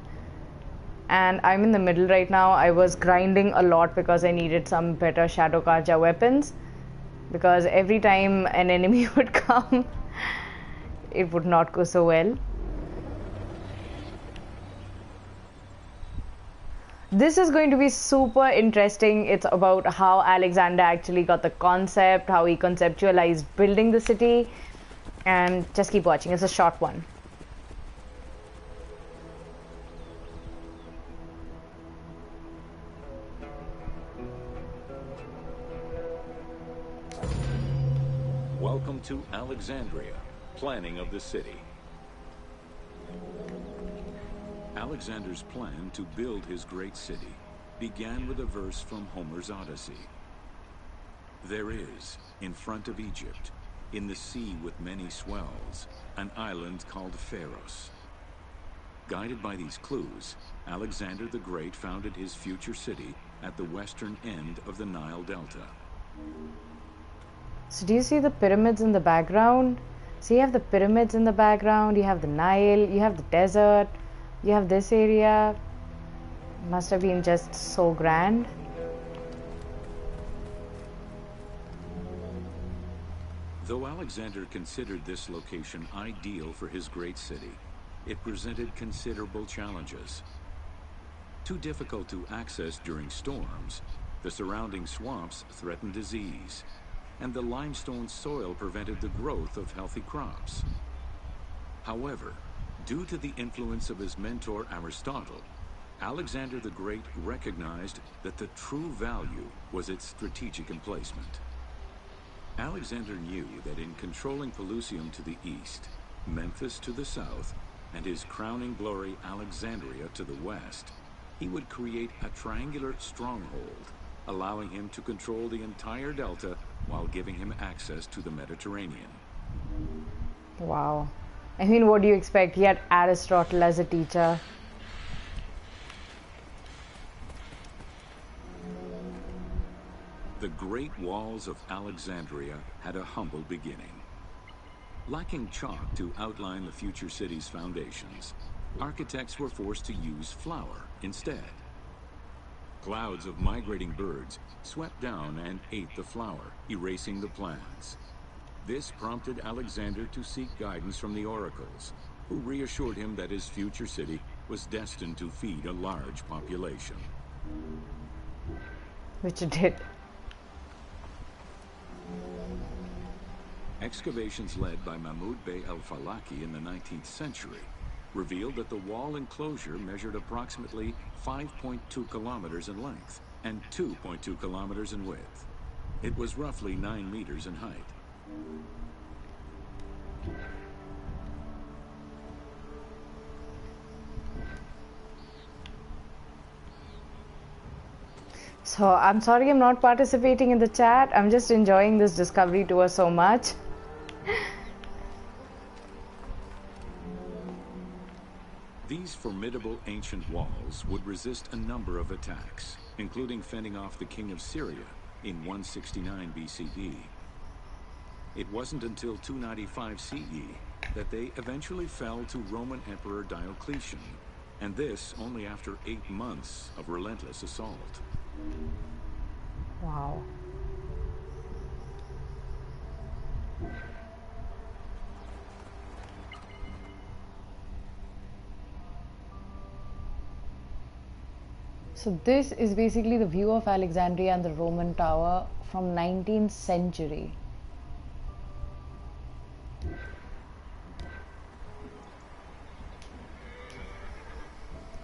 And I'm in the middle right now. I was grinding a lot because I needed some better Shadow Karja weapons. Because every time an enemy would come, it would not go so well. This is going to be super interesting. It's about how Alexander actually got the concept, how he conceptualized building the city. And just keep watching. It's a short one. Welcome to Alexandria, planning of the city. Alexander's plan to build his great city began with a verse from Homer's Odyssey. There is, in front of Egypt, in the sea with many swells, an island called Pharos. Guided by these clues, Alexander the Great founded his future city at the western end of the Nile Delta. So do you see the pyramids in the background? So you have the pyramids in the background, you have the Nile, you have the desert, you have this area. Must have been just so grand. Though Alexander considered this location ideal for his great city, it presented considerable challenges. Too difficult to access during storms, the surrounding swamps threatened disease, and the limestone soil prevented the growth of healthy crops. However, due to the influence of his mentor Aristotle, Alexander the Great recognized that the true value was its strategic emplacement. Alexander knew that in controlling Pelusium to the east, Memphis to the south, and his crowning glory Alexandria to the west, he would create a triangular stronghold, allowing him to control the entire delta while giving him access to the Mediterranean. Wow. I mean, what do you expect? He had Aristotle as a teacher. The great walls of Alexandria had a humble beginning. Lacking chalk to outline the future city's foundations, architects were forced to use flour instead. Clouds of migrating birds swept down and ate the flour, erasing the plans. This prompted Alexander to seek guidance from the oracles, who reassured him that his future city was destined to feed a large population. Which it did. Excavations led by Mahmud Bey el-Falaki in the 19th century revealed that the wall enclosure measured approximately 5.2 kilometers in length and 2.2 kilometers in width. It was roughly 9 meters in height. So I'm sorry I'm not participating in the chat. I'm just enjoying this discovery tour so much. These formidable ancient walls would resist a number of attacks, including fending off the king of Syria in 169 BCE. It wasn't until 295 CE that they eventually fell to Roman Emperor Diocletian, and this only after 8 months of relentless assault. Wow. So this is basically the view of Alexandria and the Roman Tower from 19th century.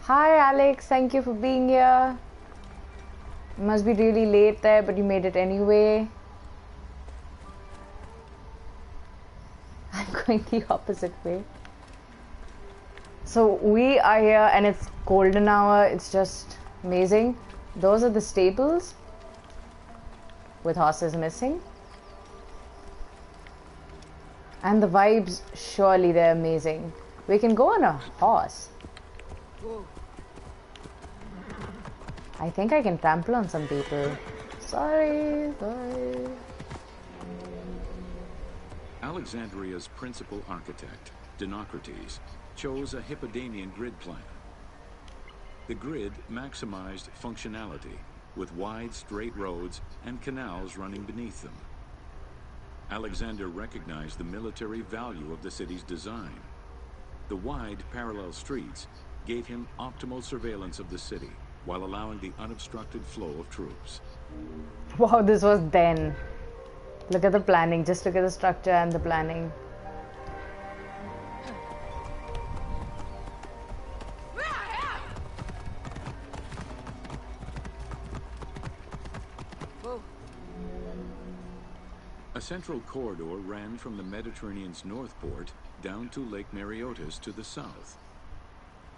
Hi Alex, thank you for being here. It must be really late there, but you made it anyway. I'm going the opposite way. So we are here and it's golden hour. It's just amazing. Those are the stables with horses missing. And the vibes, surely they're amazing. We can go on a horse. I think I can trample on some people. Sorry. Alexandria's principal architect, Dinocrates, chose a Hippodamian grid plan. The grid maximized functionality, with wide, straight roads and canals running beneath them. Alexander recognized the military value of the city's design. The wide, parallel streets gave him optimal surveillance of the city, while allowing the unobstructed flow of troops. Wow, this was then. Look at the planning, just look at the structure and the planning. A central corridor ran from the Mediterranean's north port down to Lake Mareotis to the south.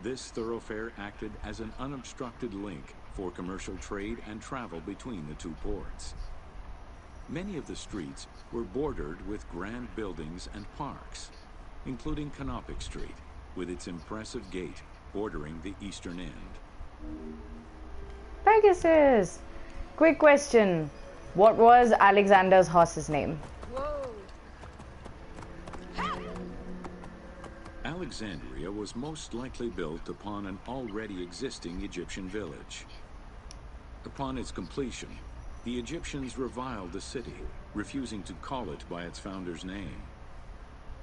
This thoroughfare acted as an unobstructed link for commercial trade and travel between the two ports. Many of the streets were bordered with grand buildings and parks, including Canopic Street, with its impressive gate bordering the eastern end. Pegasus! Quick question. What was Alexander's horse's name? Alexandria was most likely built upon an already existing Egyptian village. Upon its completion, the Egyptians reviled the city, refusing to call it by its founder's name.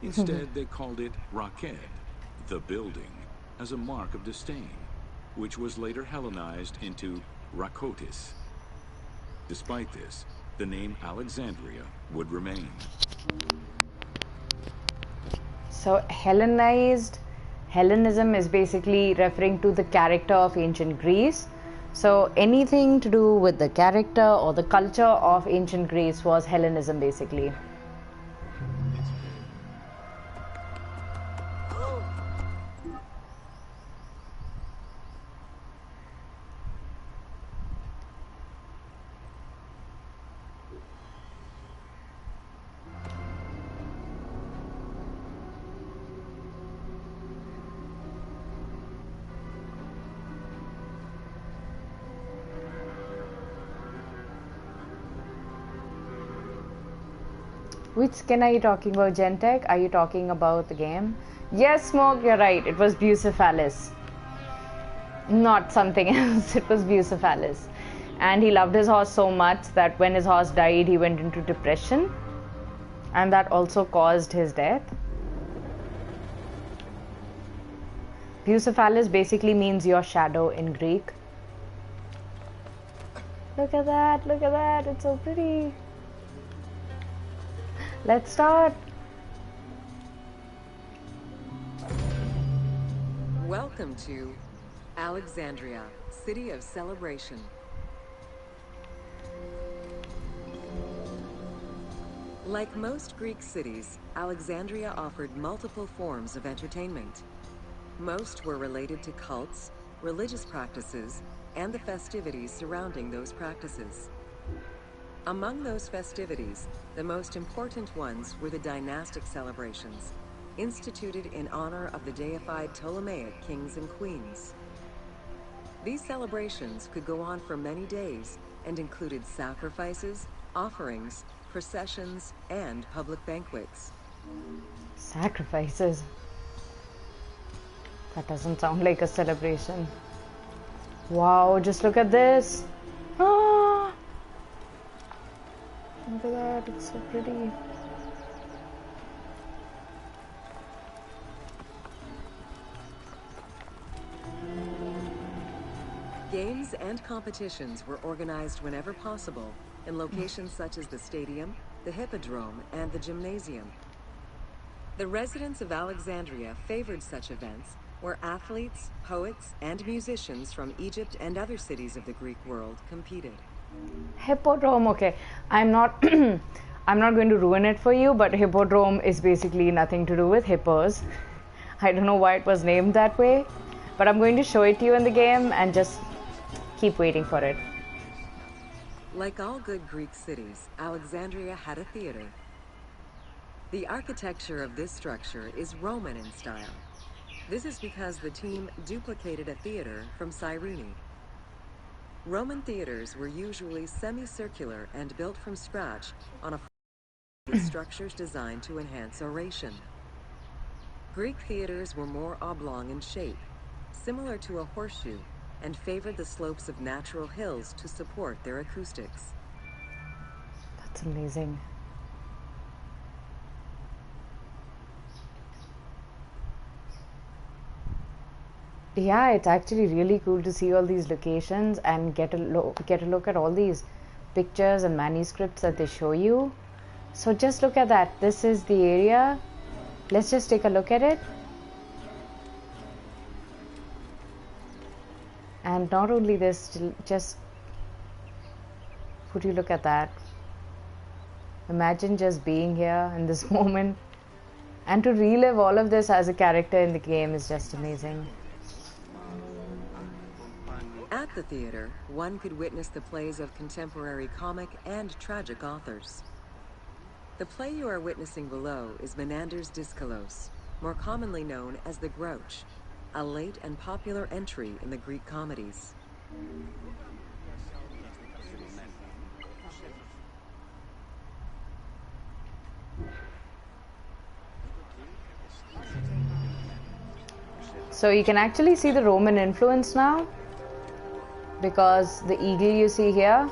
Instead, they called it Raked, the building, as a mark of disdain, which was later Hellenized into Rakotis. Despite this, the name Alexandria would remain. So Hellenism is basically referring to the character of ancient Greece. So anything to do with the character or the culture of ancient Greece was Hellenism basically. Which skin are you talking about, Gentech? Are you talking about the game? Yes, Smoke, you're right. It was Bucephalus. Not something else. It was Bucephalus. And he loved his horse so much that when his horse died, he went into depression. And that also caused his death. Bucephalus basically means your shadow in Greek. Look at that. Look at that. It's so pretty. Let's start. Welcome to Alexandria, City of Celebration. Like most Greek cities, Alexandria offered multiple forms of entertainment. Most were related to cults, religious practices, and the festivities surrounding those practices. Among those festivities, the most important ones were the dynastic celebrations, instituted in honor of the deified Ptolemaic kings and queens. These celebrations could go on for many days and included sacrifices, offerings, processions, and public banquets. Sacrifices? That doesn't sound like a celebration. Wow, just look at this. Ah! Look at that, it's so pretty. Games and competitions were organized whenever possible in locations such as the stadium, the hippodrome, and the gymnasium. The residents of Alexandria favored such events where athletes, poets, and musicians from Egypt and other cities of the Greek world competed. Hippodrome, okay. I'm not I'm not going to ruin it for you, but hippodrome is basically nothing to do with hippos. I don't know why it was named that way, but I'm going to show it to you in the game and just keep waiting for it. Like all good Greek cities, Alexandria had a theater. The architecture of this structure is Roman in style. This is because the team duplicated a theater from Cyrene. Roman theaters were usually semicircular and built from scratch on a with structures designed to enhance oration. Greek theaters were more oblong in shape, similar to a horseshoe, and favored the slopes of natural hills to support their acoustics. That's amazing. Yeah, it's actually really cool to see all these locations and get a look at all these pictures and manuscripts that they show you. So just look at that. This is the area. Let's just take a look at it. And not only this, just would you look at that? Imagine just being here in this moment, and to relive all of this as a character in the game is just amazing. At the theater, one could witness the plays of contemporary comic and tragic authors. The play you are witnessing below is Menander's Dyskolos, more commonly known as the Grouch, a late and popular entry in the Greek comedies. So you can actually see the Roman influence now, because the eagle you see here,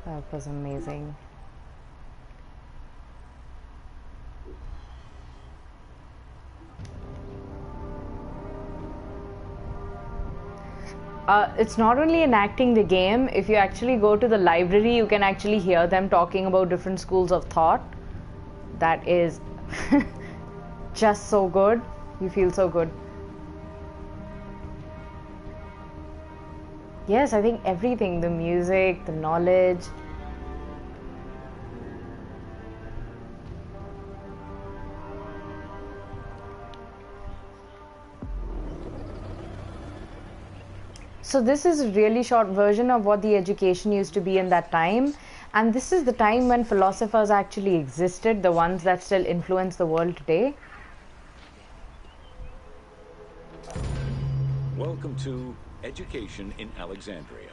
that was amazing. It's not only enacting the game. If you actually go to the library, you can actually hear them talking about different schools of thought. That is just so good. You feel so good. Yes, I think everything, the music, the knowledge. So this is a really short version of what the education used to be in that time. And this is the time when philosophers actually existed, the ones that still influence the world today. Welcome to Education in Alexandria.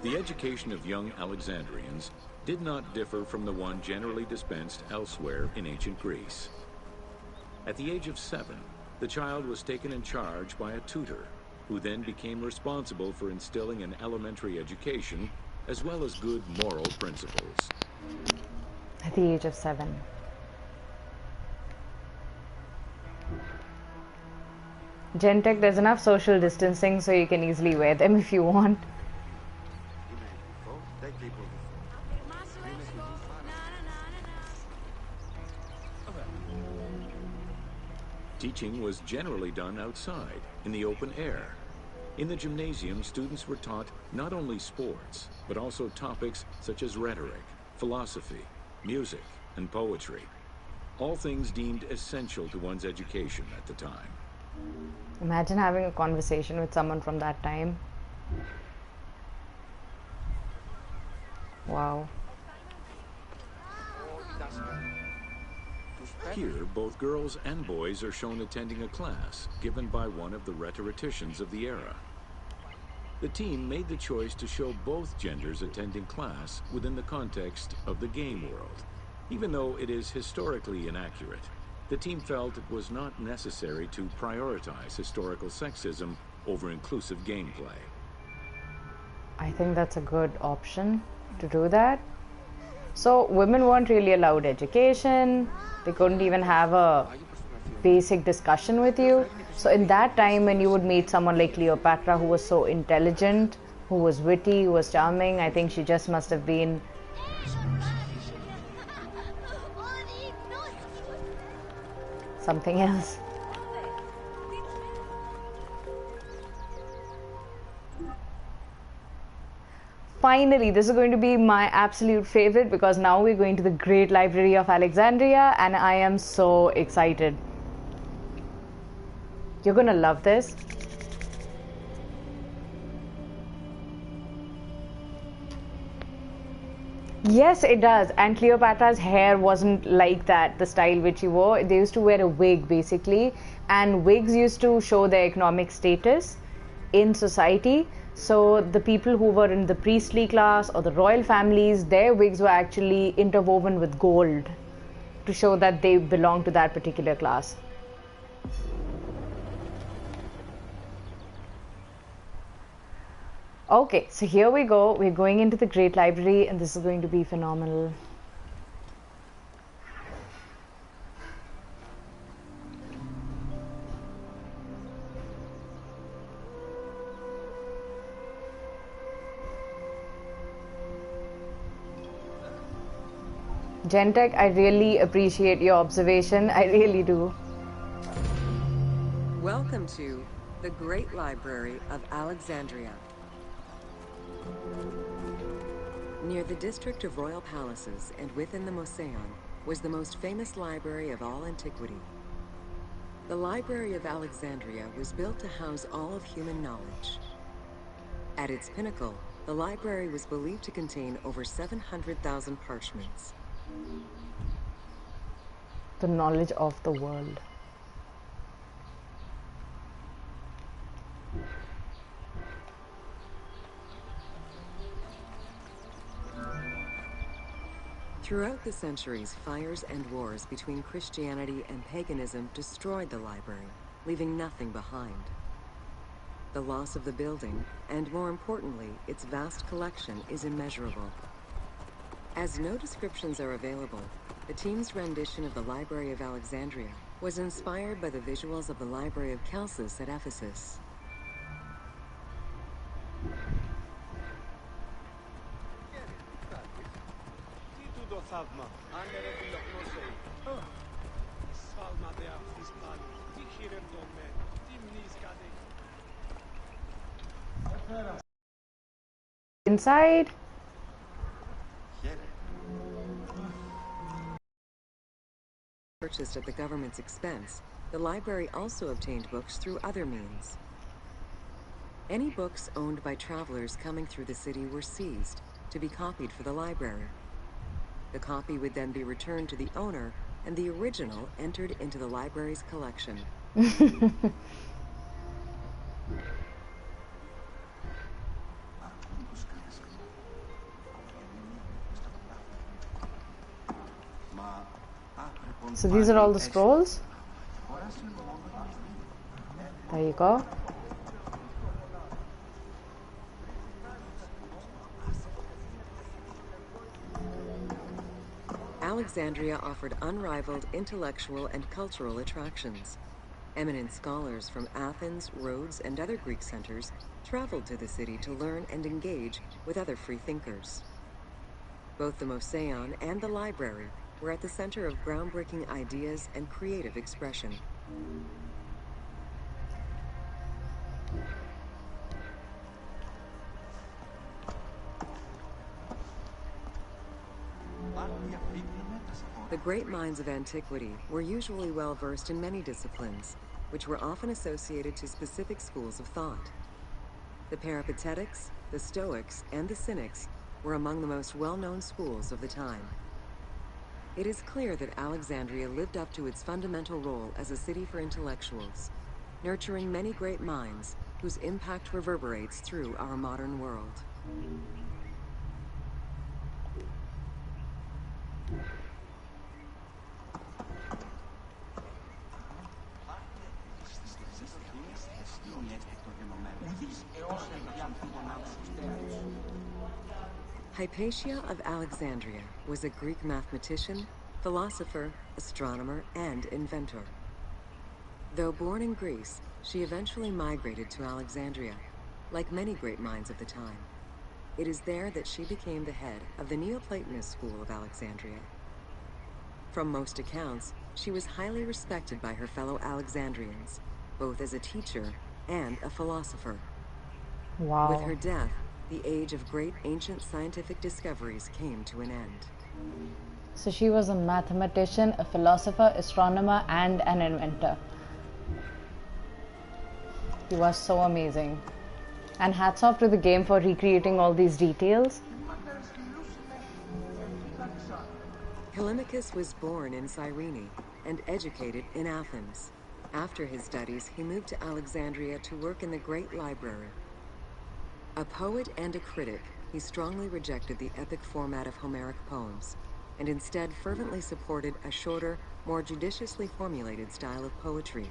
The education of young Alexandrians did not differ from the one generally dispensed elsewhere in ancient Greece. At the age of 7, the child was taken in charge by a tutor, who then became responsible for instilling an elementary education as well as good moral principles. At the age of 7. Gentech, there's enough social distancing so you can easily wear them if you want. teaching was generally done outside, in the open air. In the gymnasium, students were taught not only sports, but also topics such as rhetoric, philosophy, music, and poetry. All things deemed essential to one's education at the time. Imagine having a conversation with someone from that time. Wow. Here, both girls and boys are shown attending a class given by one of the rhetoricians of the era. The team made the choice to show both genders attending class within the context of the game world. Even though it is historically inaccurate, the team felt it was not necessary to prioritize historical sexism over inclusive gameplay. I think that's a good option to do that. So women weren't really allowed education. They couldn't even have a basic discussion with you. So in that time, when you would meet someone like Cleopatra, who was so intelligent, who was witty, who was charming, I think she just must have been something else. Finally, this is going to be my absolute favorite because now we're going to the Great Library of Alexandria and I am so excited. You're gonna love this. Yes, it does. And Cleopatra's hair wasn't like that, the style which she wore. They used to wear a wig basically, and wigs used to show their economic status in society. So the people who were in the priestly class or the royal families, their wigs were actually interwoven with gold to show that they belonged to that particular class. Okay, so here we go. We're going into the Great Library and this is going to be phenomenal. Gentech, I really appreciate your observation. I really do. Welcome to the Great Library of Alexandria. Near the district of royal palaces and within the Mouseion was the most famous library of all antiquity. The Library of Alexandria was built to house all of human knowledge. At its pinnacle, the library was believed to contain over 700,000 parchments. The knowledge of the world. Throughout the centuries, fires and wars between Christianity and paganism destroyed the library, leaving nothing behind. The loss of the building, and more importantly, its vast collection, is immeasurable. As no descriptions are available, the team's rendition of the Library of Alexandria was inspired by the visuals of the Library of Chalcis at Ephesus. Inside. Purchased at the government's expense, the library also obtained books through other means. Any books owned by travelers coming through the city were seized to be copied for the library. The copy would then be returned to the owner, and the original entered into the library's collection. So these are all the scrolls. There you go. Alexandria offered unrivaled intellectual and cultural attractions. Eminent scholars from Athens, Rhodes, and other Greek centers traveled to the city to learn and engage with other free thinkers. Both the Mouseion and the library were at the center of groundbreaking ideas and creative expression. The great minds of antiquity were usually well versed in many disciplines, which were often associated to specific schools of thought. The Peripatetics, the Stoics, and the Cynics were among the most well-known schools of the time. It is clear that Alexandria lived up to its fundamental role as a city for intellectuals, nurturing many great minds whose impact reverberates through our modern world. Hypatia of Alexandria was a Greek mathematician, philosopher, astronomer, and inventor. Though born in Greece, she eventually migrated to Alexandria, like many great minds of the time. It is there that she became the head of the Neoplatonist school of Alexandria. From most accounts, she was highly respected by her fellow Alexandrians, both as a teacher and a philosopher. Wow. With her death, the age of great ancient scientific discoveries came to an end. So she was a mathematician, a philosopher, astronomer, and an inventor. She was so amazing. And hats off to the game for recreating all these details. Callimachus was born in Cyrene and educated in Athens. After his studies, he moved to Alexandria to work in the Great Library. A poet and a critic, he strongly rejected the epic format of Homeric poems, and instead fervently supported a shorter, more judiciously formulated style of poetry.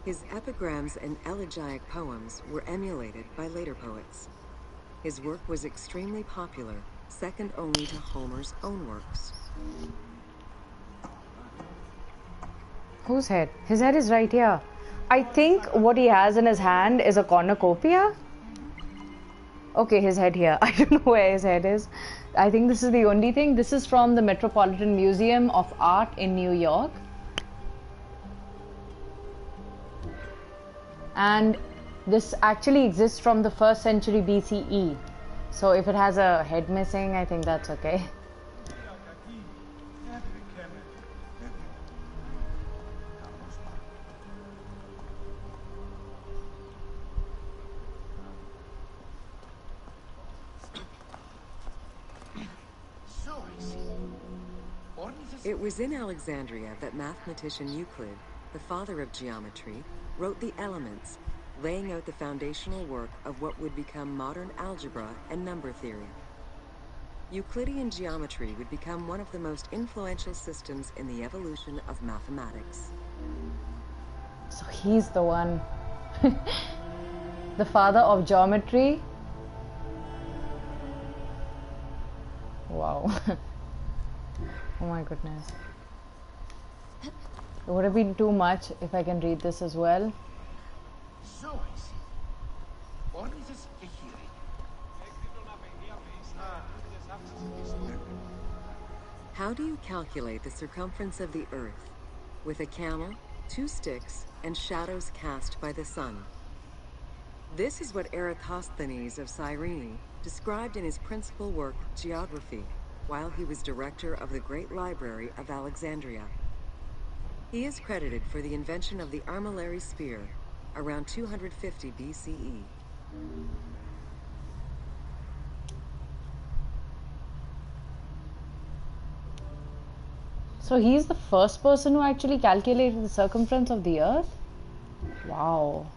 His epigrams and elegiac poems were emulated by later poets. His work was extremely popular, second only to Homer's own works. Whose head? His head is right here. I think what he has in his hand is a cornucopia. Okay, his head here. I don't know where his head is. I think this is the only thing. This is from the Metropolitan Museum of Art in New York. And this actually exists from the 1st century BCE. So if it has a head missing, I think that's okay. It was in Alexandria that mathematician Euclid, the father of geometry, wrote the Elements, laying out the foundational work of what would become modern algebra and number theory. Euclidean geometry would become one of the most influential systems in the evolution of mathematics. So he's the one. The father of geometry. Wow. Oh my goodness. It would have been too much if I can read this as well. How do you calculate the circumference of the Earth? With a camel, 2 sticks, and shadows cast by the sun. This is what Eratosthenes of Cyrene described in his principal work, Geography, while he was director of the Great Library of Alexandria. He is credited for the invention of the armillary sphere around 250 BCE. So he's the first person who actually calculated the circumference of the Earth? Wow.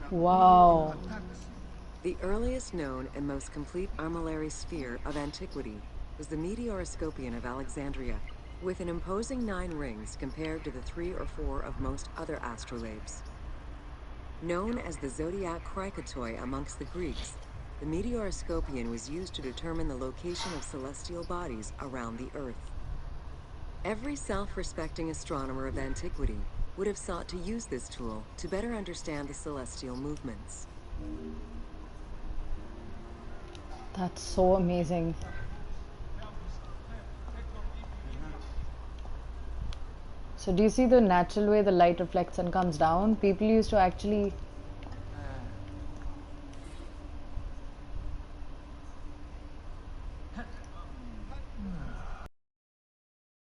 Wow. The earliest known and most complete armillary sphere of antiquity was the Meteoroscopion of Alexandria, with an imposing 9 rings compared to the 3 or 4 of most other astrolabes. Known as the zodiac krikatoi amongst the Greeks, the Meteoroscopion was used to determine the location of celestial bodies around the Earth. Every self-respecting astronomer of antiquity would have sought to use this tool to better understand the celestial movements. That's so amazing. So do you see the natural way the light reflects and comes down? People used to actually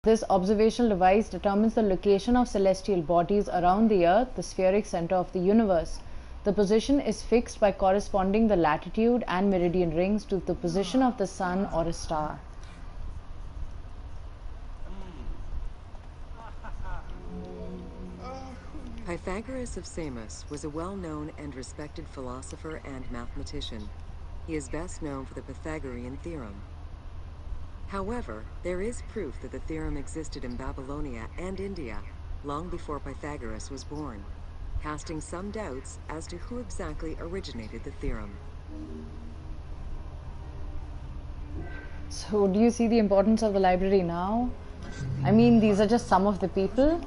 this observational device determines the location of celestial bodies around the Earth, the spheric center of the universe. The position is fixed by corresponding the latitude and meridian rings to the position of the sun or a star. Pythagoras of Samos was a well-known and respected philosopher and mathematician. He is best known for the Pythagorean theorem. However, there is proof that the theorem existed in Babylonia and India long before Pythagoras was born, casting some doubts as to who exactly originated the theorem. So do you see the importance of the library now? I mean, these are just some of the people.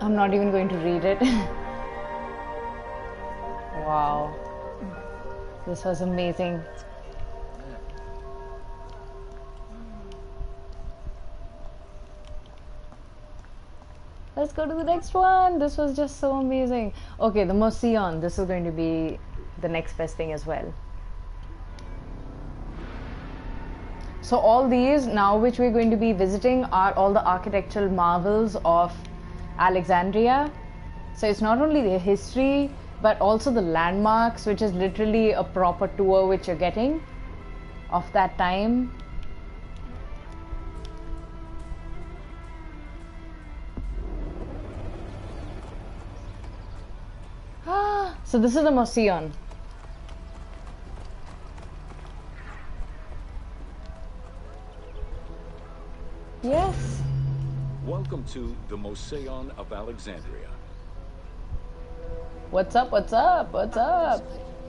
I'm not even going to read it. Wow. This was amazing. Let's go to the next one. This was just so amazing. Okay, the Mouseion. This is going to be the next best thing as well. So all these now which we're going to be visiting are all the architectural marvels of Alexandria. So it's not only the history but also the landmarks, which is literally a proper tour which you're getting of that time. So this is the Mouseion. Yes. Welcome to the Mouseion of Alexandria. What's up? What's up? What's up?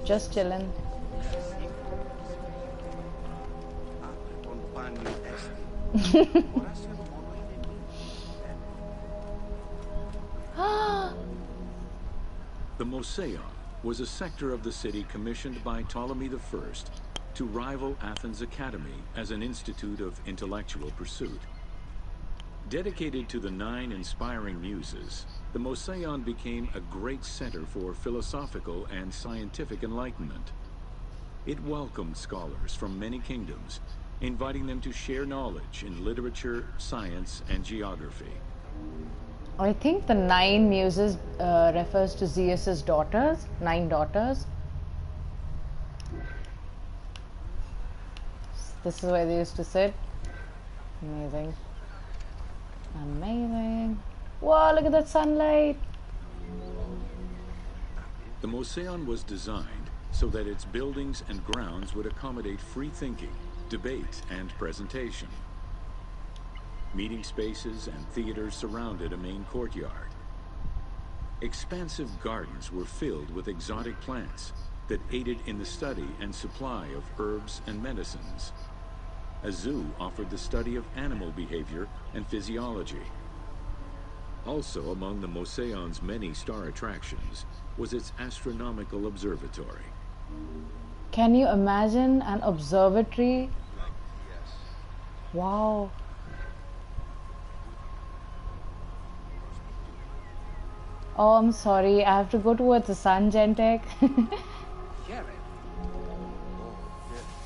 Just chillin'. The Mouseion was a sector of the city commissioned by Ptolemy I to rival Athens' Academy as an institute of intellectual pursuit. Dedicated to the 9 inspiring muses, the Mouseion became a great center for philosophical and scientific enlightenment. It welcomed scholars from many kingdoms, inviting them to share knowledge in literature, science, and geography. I think the 9 muses refers to Zeus's daughters, 9 daughters. This is where they used to sit. Amazing. Amazing. Wow, look at that sunlight. The Mouseion was designed so that its buildings and grounds would accommodate free thinking, debate, and presentation. Meeting spaces and theaters surrounded a main courtyard. Expansive gardens were filled with exotic plants that aided in the study and supply of herbs and medicines. A zoo offered the study of animal behavior and physiology. Also among the Mouseion's many star attractions was its astronomical observatory. Can you imagine an observatory? Wow. Oh, I'm sorry. I have to go towards the sun, Gentek.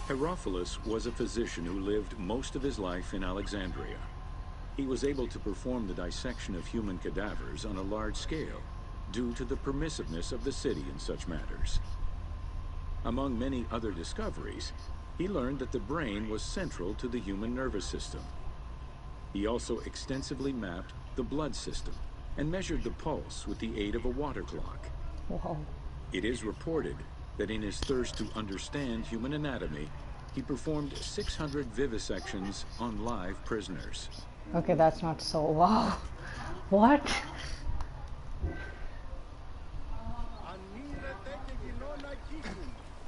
Herophilus was a physician who lived most of his life in Alexandria. He was able to perform the dissection of human cadavers on a large scale due to the permissiveness of the city in such matters. Among many other discoveries, he learned that the brain was central to the human nervous system. He also extensively mapped the blood system and measured the pulse with the aid of a water clock. Wow. It is reported that in his thirst to understand human anatomy, he performed 600 vivisections on live prisoners. Okay, that's not so wow. What?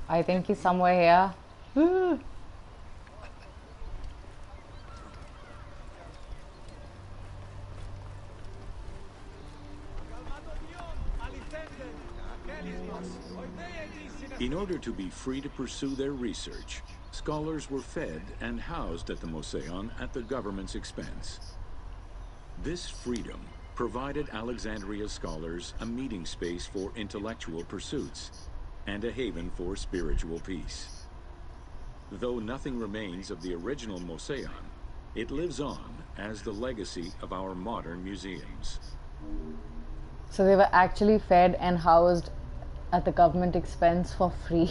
I think he's somewhere here. In order to be free to pursue their research, scholars were fed and housed at the Mouseion at the government's expense. This freedom provided Alexandria's scholars a meeting space for intellectual pursuits and a haven for spiritual peace. Though nothing remains of the original Mouseion, it lives on as the legacy of our modern museums. So they were actually fed and housed at the government expense for free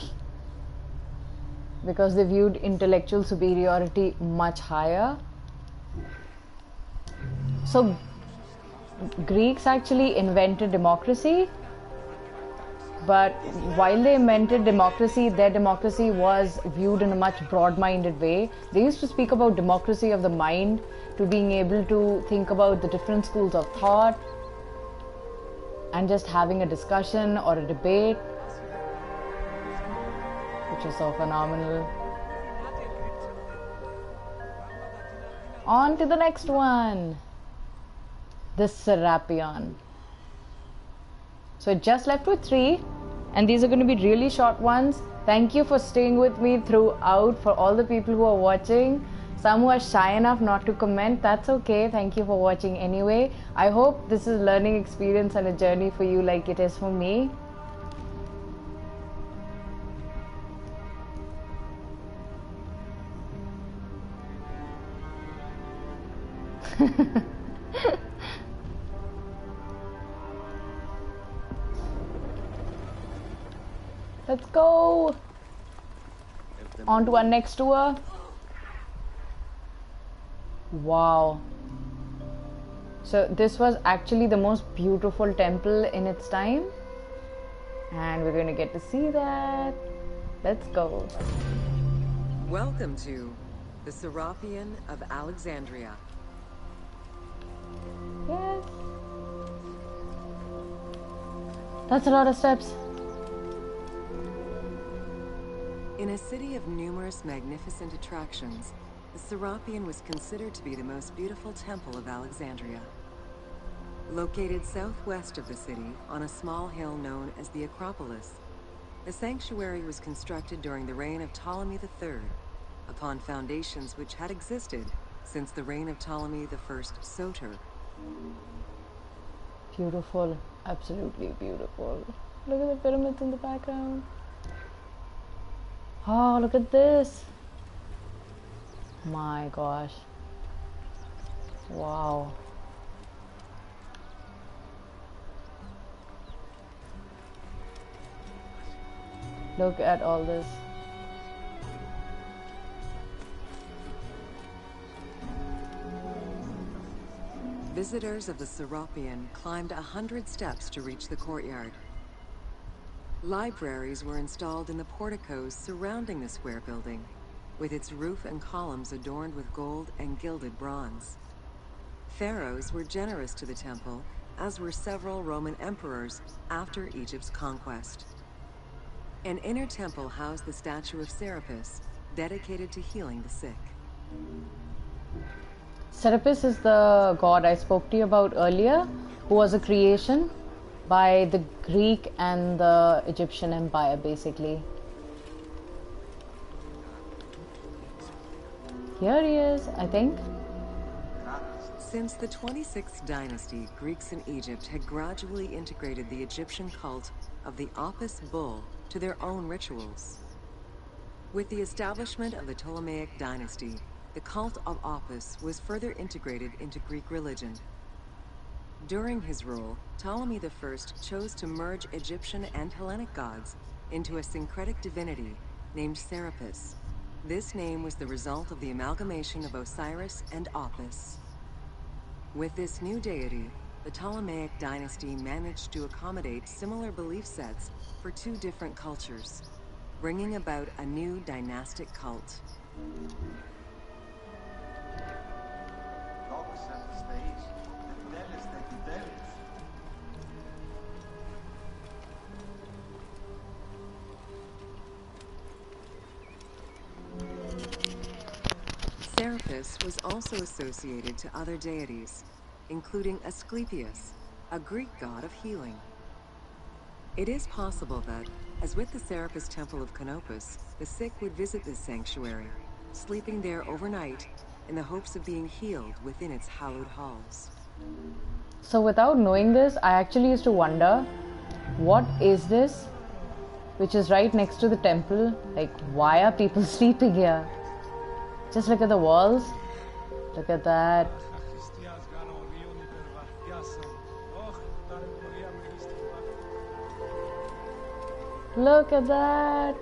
because they viewed intellectual superiority much higher. So Greeks actually invented democracy, but while they invented democracy, their democracy was viewed in a much broad-minded way. They used to speak about democracy of the mind, to being able to think about the different schools of thought and just having a discussion or a debate, which is so phenomenal. On to the next one, the Serapeion. So it just left with 3, and these are going to be really short ones. Thank you for staying with me throughout. For all the people who are watching, some who are shy enough not to comment, that's okay. Thank you for watching anyway. I hope this is a learning experience and a journey for you like it is for me. Let's go on to our next tour. Wow. So this was actually the most beautiful temple in its time, and we're going to get to see that. Let's go. Welcome to the Serapeion of Alexandria. Yes. That's a lot of steps. In a city of numerous magnificent attractions, the Serapeion was considered to be the most beautiful temple of Alexandria. Located southwest of the city, on a small hill known as the Acropolis, the sanctuary was constructed during the reign of Ptolemy III, upon foundations which had existed since the reign of Ptolemy I Soter. Beautiful, absolutely beautiful. Look at the pyramids in the background. Oh, look at this. My gosh. Wow. Look at all this. Visitors of the Serapeion climbed 100 steps to reach the courtyard. Libraries were installed in the porticos surrounding the square building, with its roof and columns adorned with gold and gilded bronze. Pharaohs were generous to the temple, as were several Roman emperors after Egypt's conquest. An inner temple housed the statue of Serapis, dedicated to healing the sick. Serapis is the god I spoke to you about earlier, who was a creation by the Greek and the Egyptian Empire, basically. Here he is, I think. Since the 26th dynasty, Greeks in Egypt had gradually integrated the Egyptian cult of the Apis bull to their own rituals. With the establishment of the Ptolemaic dynasty, the cult of Apis was further integrated into Greek religion. During his rule, Ptolemy I chose to merge Egyptian and Hellenic gods into a syncretic divinity named Serapis. This name was the result of the amalgamation of Osiris and Apis. With this new deity, the Ptolemaic dynasty managed to accommodate similar belief sets for 2 different cultures, bringing about a new dynastic cult. Serapis was also associated to other deities, including Asclepius, a Greek god of healing. It is possible that, as with the Serapis Temple of Canopus, the sick would visit this sanctuary, sleeping there overnight in the hopes of being healed within its hallowed halls. So without knowing this, I actually used to wonder, what is this? Which is right next to the temple. Like, why are people sleeping here? Just look at the walls. Look at that. Look at that.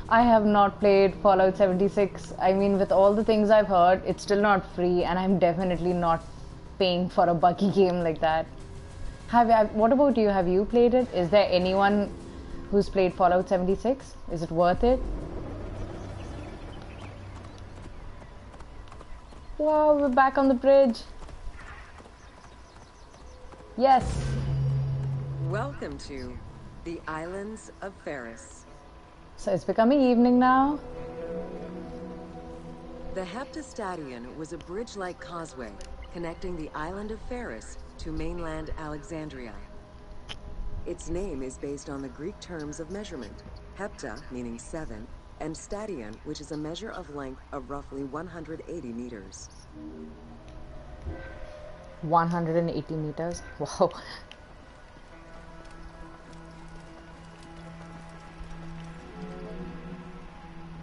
I have not played Fallout 76. I mean, with all the things I've heard, it's still not free, and I'm definitely not paying for a buggy game like that. What about you? Have you played it? Is there anyone who's played Fallout 76? Is it worth it? Wow, we're back on the bridge. Yes. Welcome to the Islands of Pharos. So it's becoming evening now. The Heptastadion was a bridge-like causeway connecting the Island of Pharos to mainland Alexandria. Its name is based on the Greek terms of measurement, hepta, meaning 7, and stadion, which is a measure of length of roughly 180 meters. 180 meters? Wow.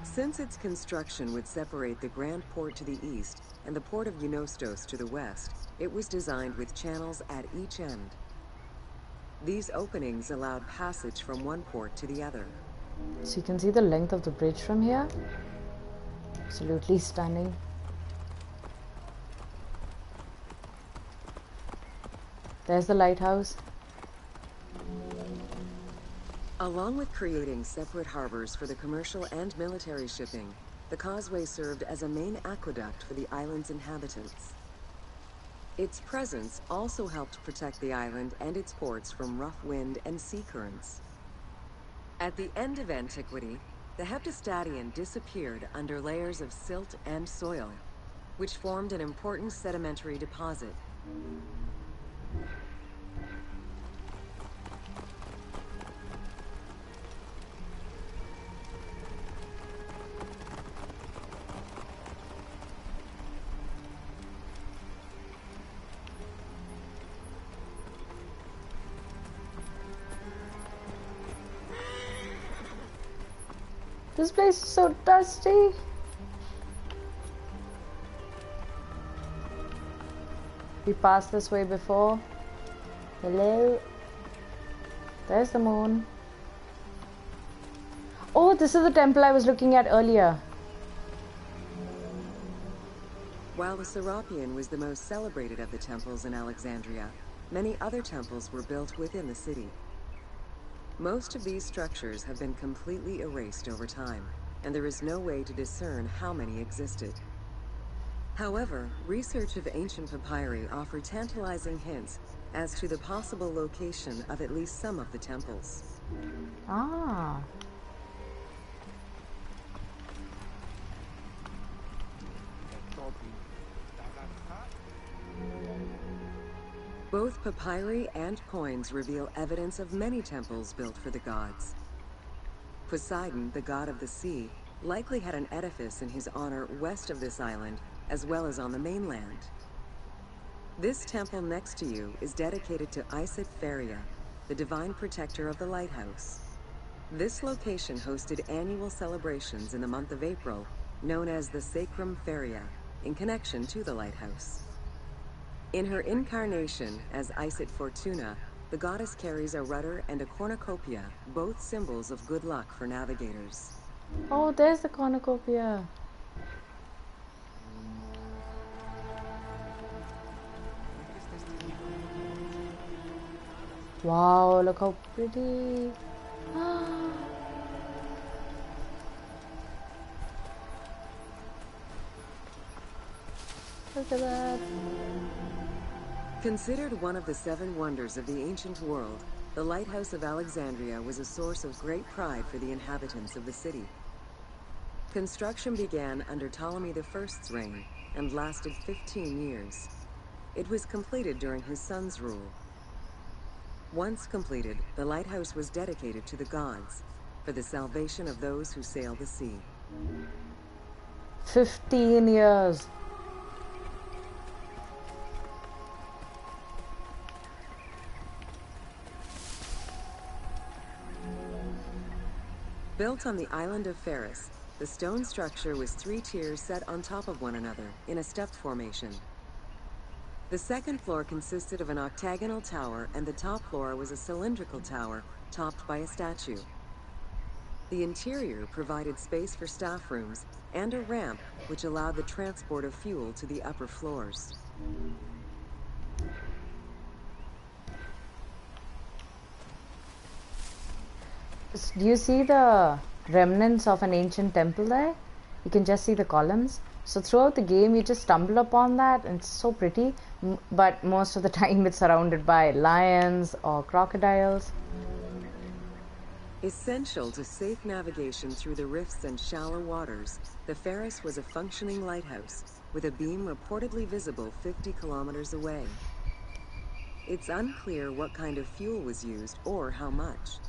Since its construction would separate the Grand Port to the east and the port of Eunostos to the west, it was designed with channels at each end. These openings allowed passage from one port to the other. So you can see the length of the bridge from here. Absolutely stunning. There's the lighthouse. Along with creating separate harbors for the commercial and military shipping, the causeway served as a main aqueduct for the island's inhabitants. Its presence also helped protect the island and its ports from rough wind and sea currents. At the end of antiquity, the Heptastadion disappeared under layers of silt and soil, which formed an important sedimentary deposit. This place is so dusty. We passed this way before. Hello. There's the moon. Oh, this is the temple I was looking at earlier. While the Serapeion was the most celebrated of the temples in Alexandria, many other temples were built within the city. Most of these structures have been completely erased over time, and there is no way to discern how many existed. However, research of ancient papyri offer tantalizing hints as to the possible location of at least some of the temples. Ah. Both papyri and coins reveal evidence of many temples built for the gods. Poseidon, the god of the sea, likely had an edifice in his honor west of this island, as well as on the mainland. This temple next to you is dedicated to Island of Pharos, the divine protector of the lighthouse. This location hosted annual celebrations in the month of April, known as the Sacrum Pharia, in connection to the lighthouse. In her incarnation as Islet Fortuna, the goddess carries a rudder and a cornucopia, both symbols of good luck for navigators. Oh, there's the cornucopia. Wow, look how pretty. Look at that. Considered one of the 7 wonders of the ancient world, the Lighthouse of Alexandria was a source of great pride for the inhabitants of the city. Construction began under Ptolemy I's reign and lasted 15 years. It was completed during his son's rule. Once completed, the lighthouse was dedicated to the gods for the salvation of those who sail the sea. 15 years. Built on the Island of Pharos, the stone structure was 3 tiers set on top of one another in a step formation. The second floor consisted of an octagonal tower, and the top floor was a cylindrical tower topped by a statue. The interior provided space for staff rooms and a ramp which allowed the transport of fuel to the upper floors. Do you see the remnants of an ancient temple there? You can just see the columns. So throughout the game you just stumble upon that, and it's so pretty, but most of the time it's surrounded by lions or crocodiles. Essential to safe navigation through the rifts and shallow waters, the Pharos was a functioning lighthouse with a beam reportedly visible 50 kilometers away. It's unclear what kind of fuel was used or how much.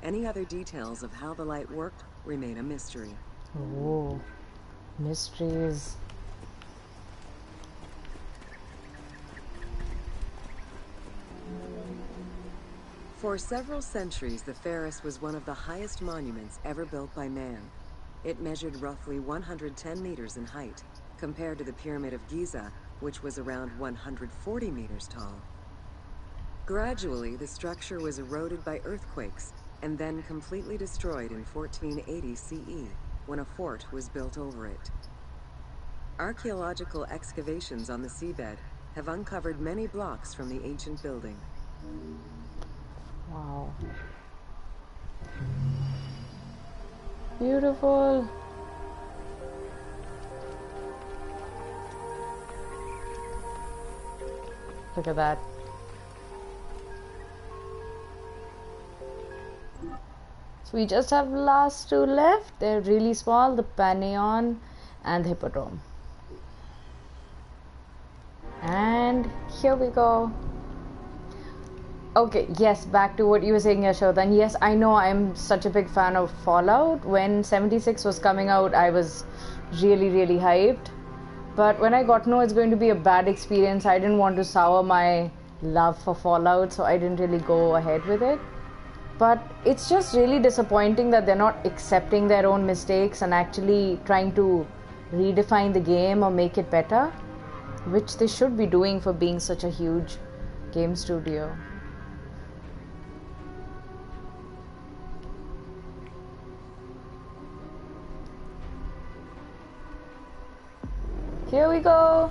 Any other details of how the light worked remain a mystery. Oh, mysteries. For several centuries, the Pharos was one of the highest monuments ever built by man. It measured roughly 110 meters in height, compared to the Pyramid of Giza, which was around 140 meters tall. Gradually, the structure was eroded by earthquakes, and then completely destroyed in 1480 CE, when a fort was built over it. Archaeological excavations on the seabed have uncovered many blocks from the ancient building. Wow. Beautiful. Look at that. So we just have the last 2 left. They're really small, the Paneion and the Hippodrome. And here we go. Okay, yes, back to what you were saying, Yashodhan. Yes, I know I'm such a big fan of Fallout. When 76 was coming out, I was really, really hyped. But when I got to know it's going to be a bad experience, I didn't want to sour my love for Fallout, so I didn't really go ahead with it. But it's just really disappointing that they're not accepting their own mistakes and actually trying to redefine the game or make it better, which they should be doing for being such a huge game studio. Here we go.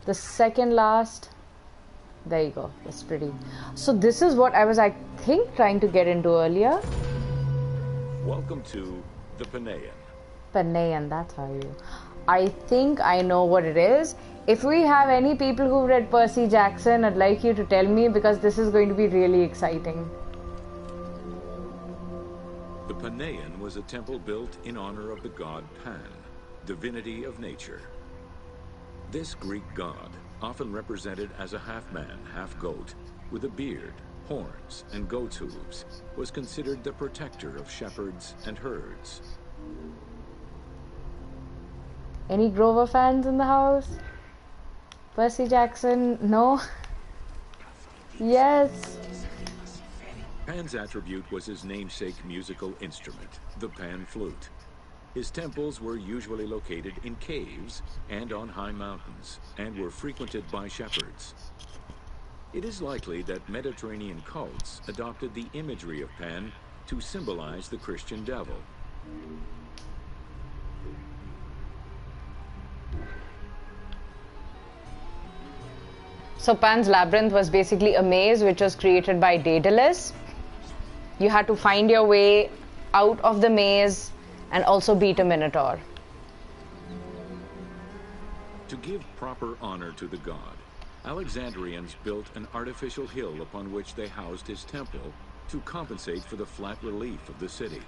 The second last. There you go. That's pretty. So this is what I was, I think, trying to get into earlier. Welcome to the Paneion. Paneion, that's how you. I think I know what it is. If we have any people who read Percy Jackson, I'd like you to tell me, because this is going to be really exciting. The Paneion was a temple built in honor of the god Pan, divinity of nature. This Greek god, often represented as a half-man, half-goat, with a beard, horns, and goat's hooves, was considered the protector of shepherds and herds. Any Grover fans in the house? Percy Jackson? No? Yes. Pan's attribute was his namesake musical instrument, the pan flute. His temples were usually located in caves and on high mountains, and were frequented by shepherds. It is likely that Mediterranean cults adopted the imagery of Pan to symbolize the Christian devil. So Pan's Labyrinth was basically a maze which was created by Daedalus. You had to find your way out of the maze and also beat a minotaur. To give proper honor to the god, Alexandrians built an artificial hill upon which they housed his temple to compensate for the flat relief of the city.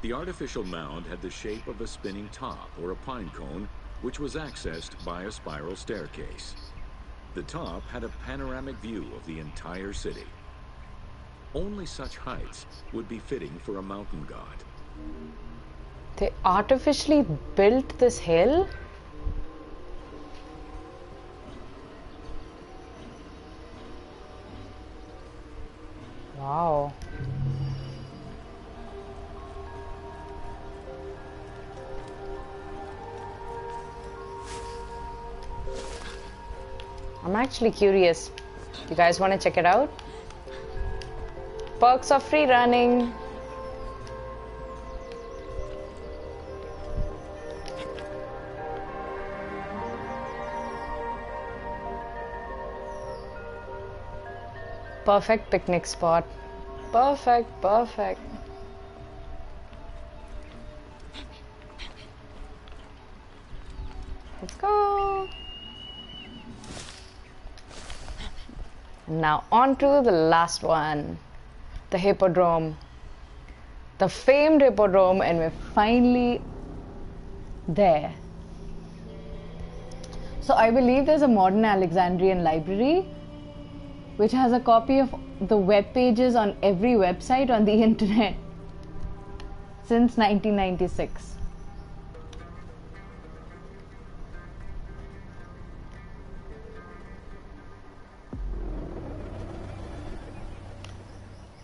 The artificial mound had the shape of a spinning top or a pine cone, which was accessed by a spiral staircase. The top had a panoramic view of the entire city. Only such heights would be fitting for a mountain god. They artificially built this hill? Wow. I'm actually curious. You guys want to check it out? Perks of free running. Perfect picnic spot. Perfect, perfect. Let's go. Now on to the last one. The Hippodrome. The famed Hippodrome, and we're finally there. So I believe there's a modern Alexandrian library which has a copy of the web pages on every website on the internet since 1996.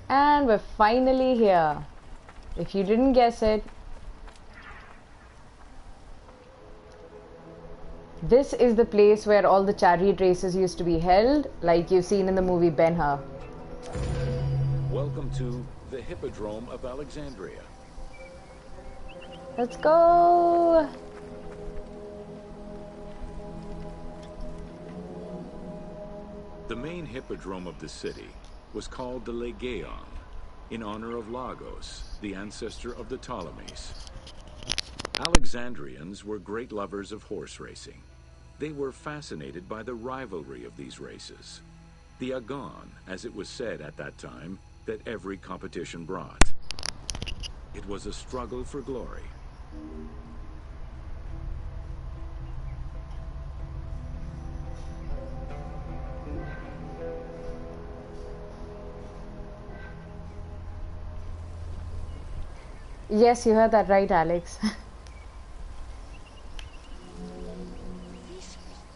And we're finally here. If you didn't guess it, this is the place where all the chariot races used to be held, like you've seen in the movie Ben-Hur. Welcome to the Hippodrome of Alexandria. Let's go! The main hippodrome of the city was called the Legeon, in honor of Lagos, the ancestor of the Ptolemies. Alexandrians were great lovers of horse racing. They were fascinated by the rivalry of these races. The agon, as it was said at that time, that every competition brought. It was a struggle for glory. Yes, you heard that right, Alex.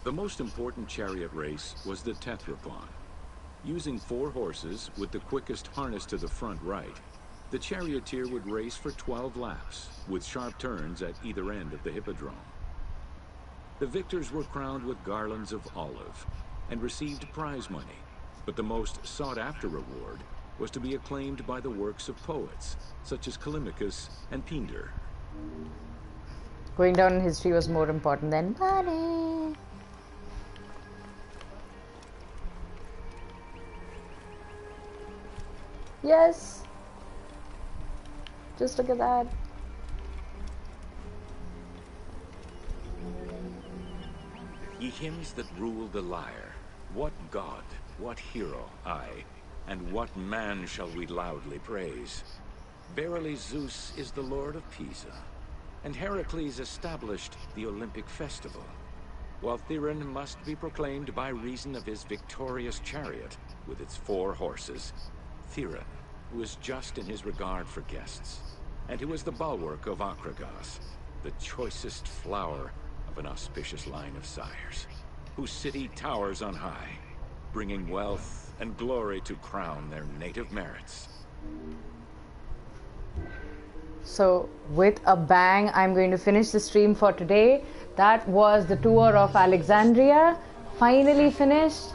The most important chariot race was the Tethrapon. Using 4 horses with the quickest harness to the front right, the charioteer would race for 12 laps, with sharp turns at either end of the hippodrome. The victors were crowned with garlands of olive and received prize money, but the most sought-after reward was to be acclaimed by the works of poets, such as Callimachus and Pindar. Going down in history was more important than money. Yes. Just look at that. Ye hymns that rule the lyre, what god, what hero, aye, and what man shall we loudly praise? Verily Zeus is the lord of Pisa, and Heracles established the Olympic festival, while Theron must be proclaimed by reason of his victorious chariot with its 4 horses. Theron, who is just in his regard for guests, and who is the bulwark of Acragas, the choicest flower of an auspicious line of sires, whose city towers on high, bringing wealth and glory to crown their native merits. So with a bang, I'm going to finish the stream for today. That was the tour of Alexandria, finally finished.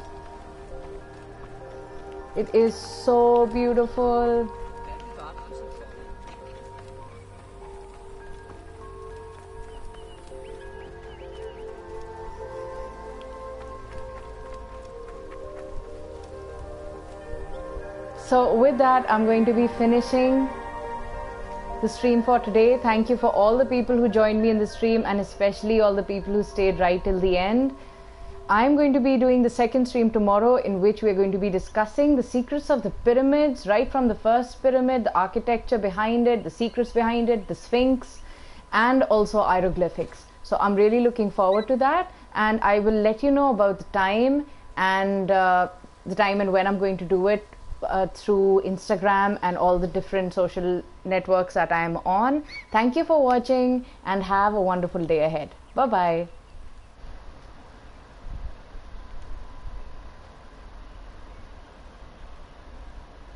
It is so beautiful. So with that, I'm going to be finishing the stream for today. Thank you for all the people who joined me in the stream, and especially all the people who stayed right till the end. I'm going to be doing the second stream tomorrow, in which we're going to be discussing the secrets of the pyramids, right from the first pyramid, the architecture behind it, the secrets behind it, the Sphinx, and also hieroglyphics. So I'm really looking forward to that, and I will let you know about the time and when I'm going to do it through Instagram and all the different social networks that I'm on. Thank you for watching and have a wonderful day ahead. Bye bye.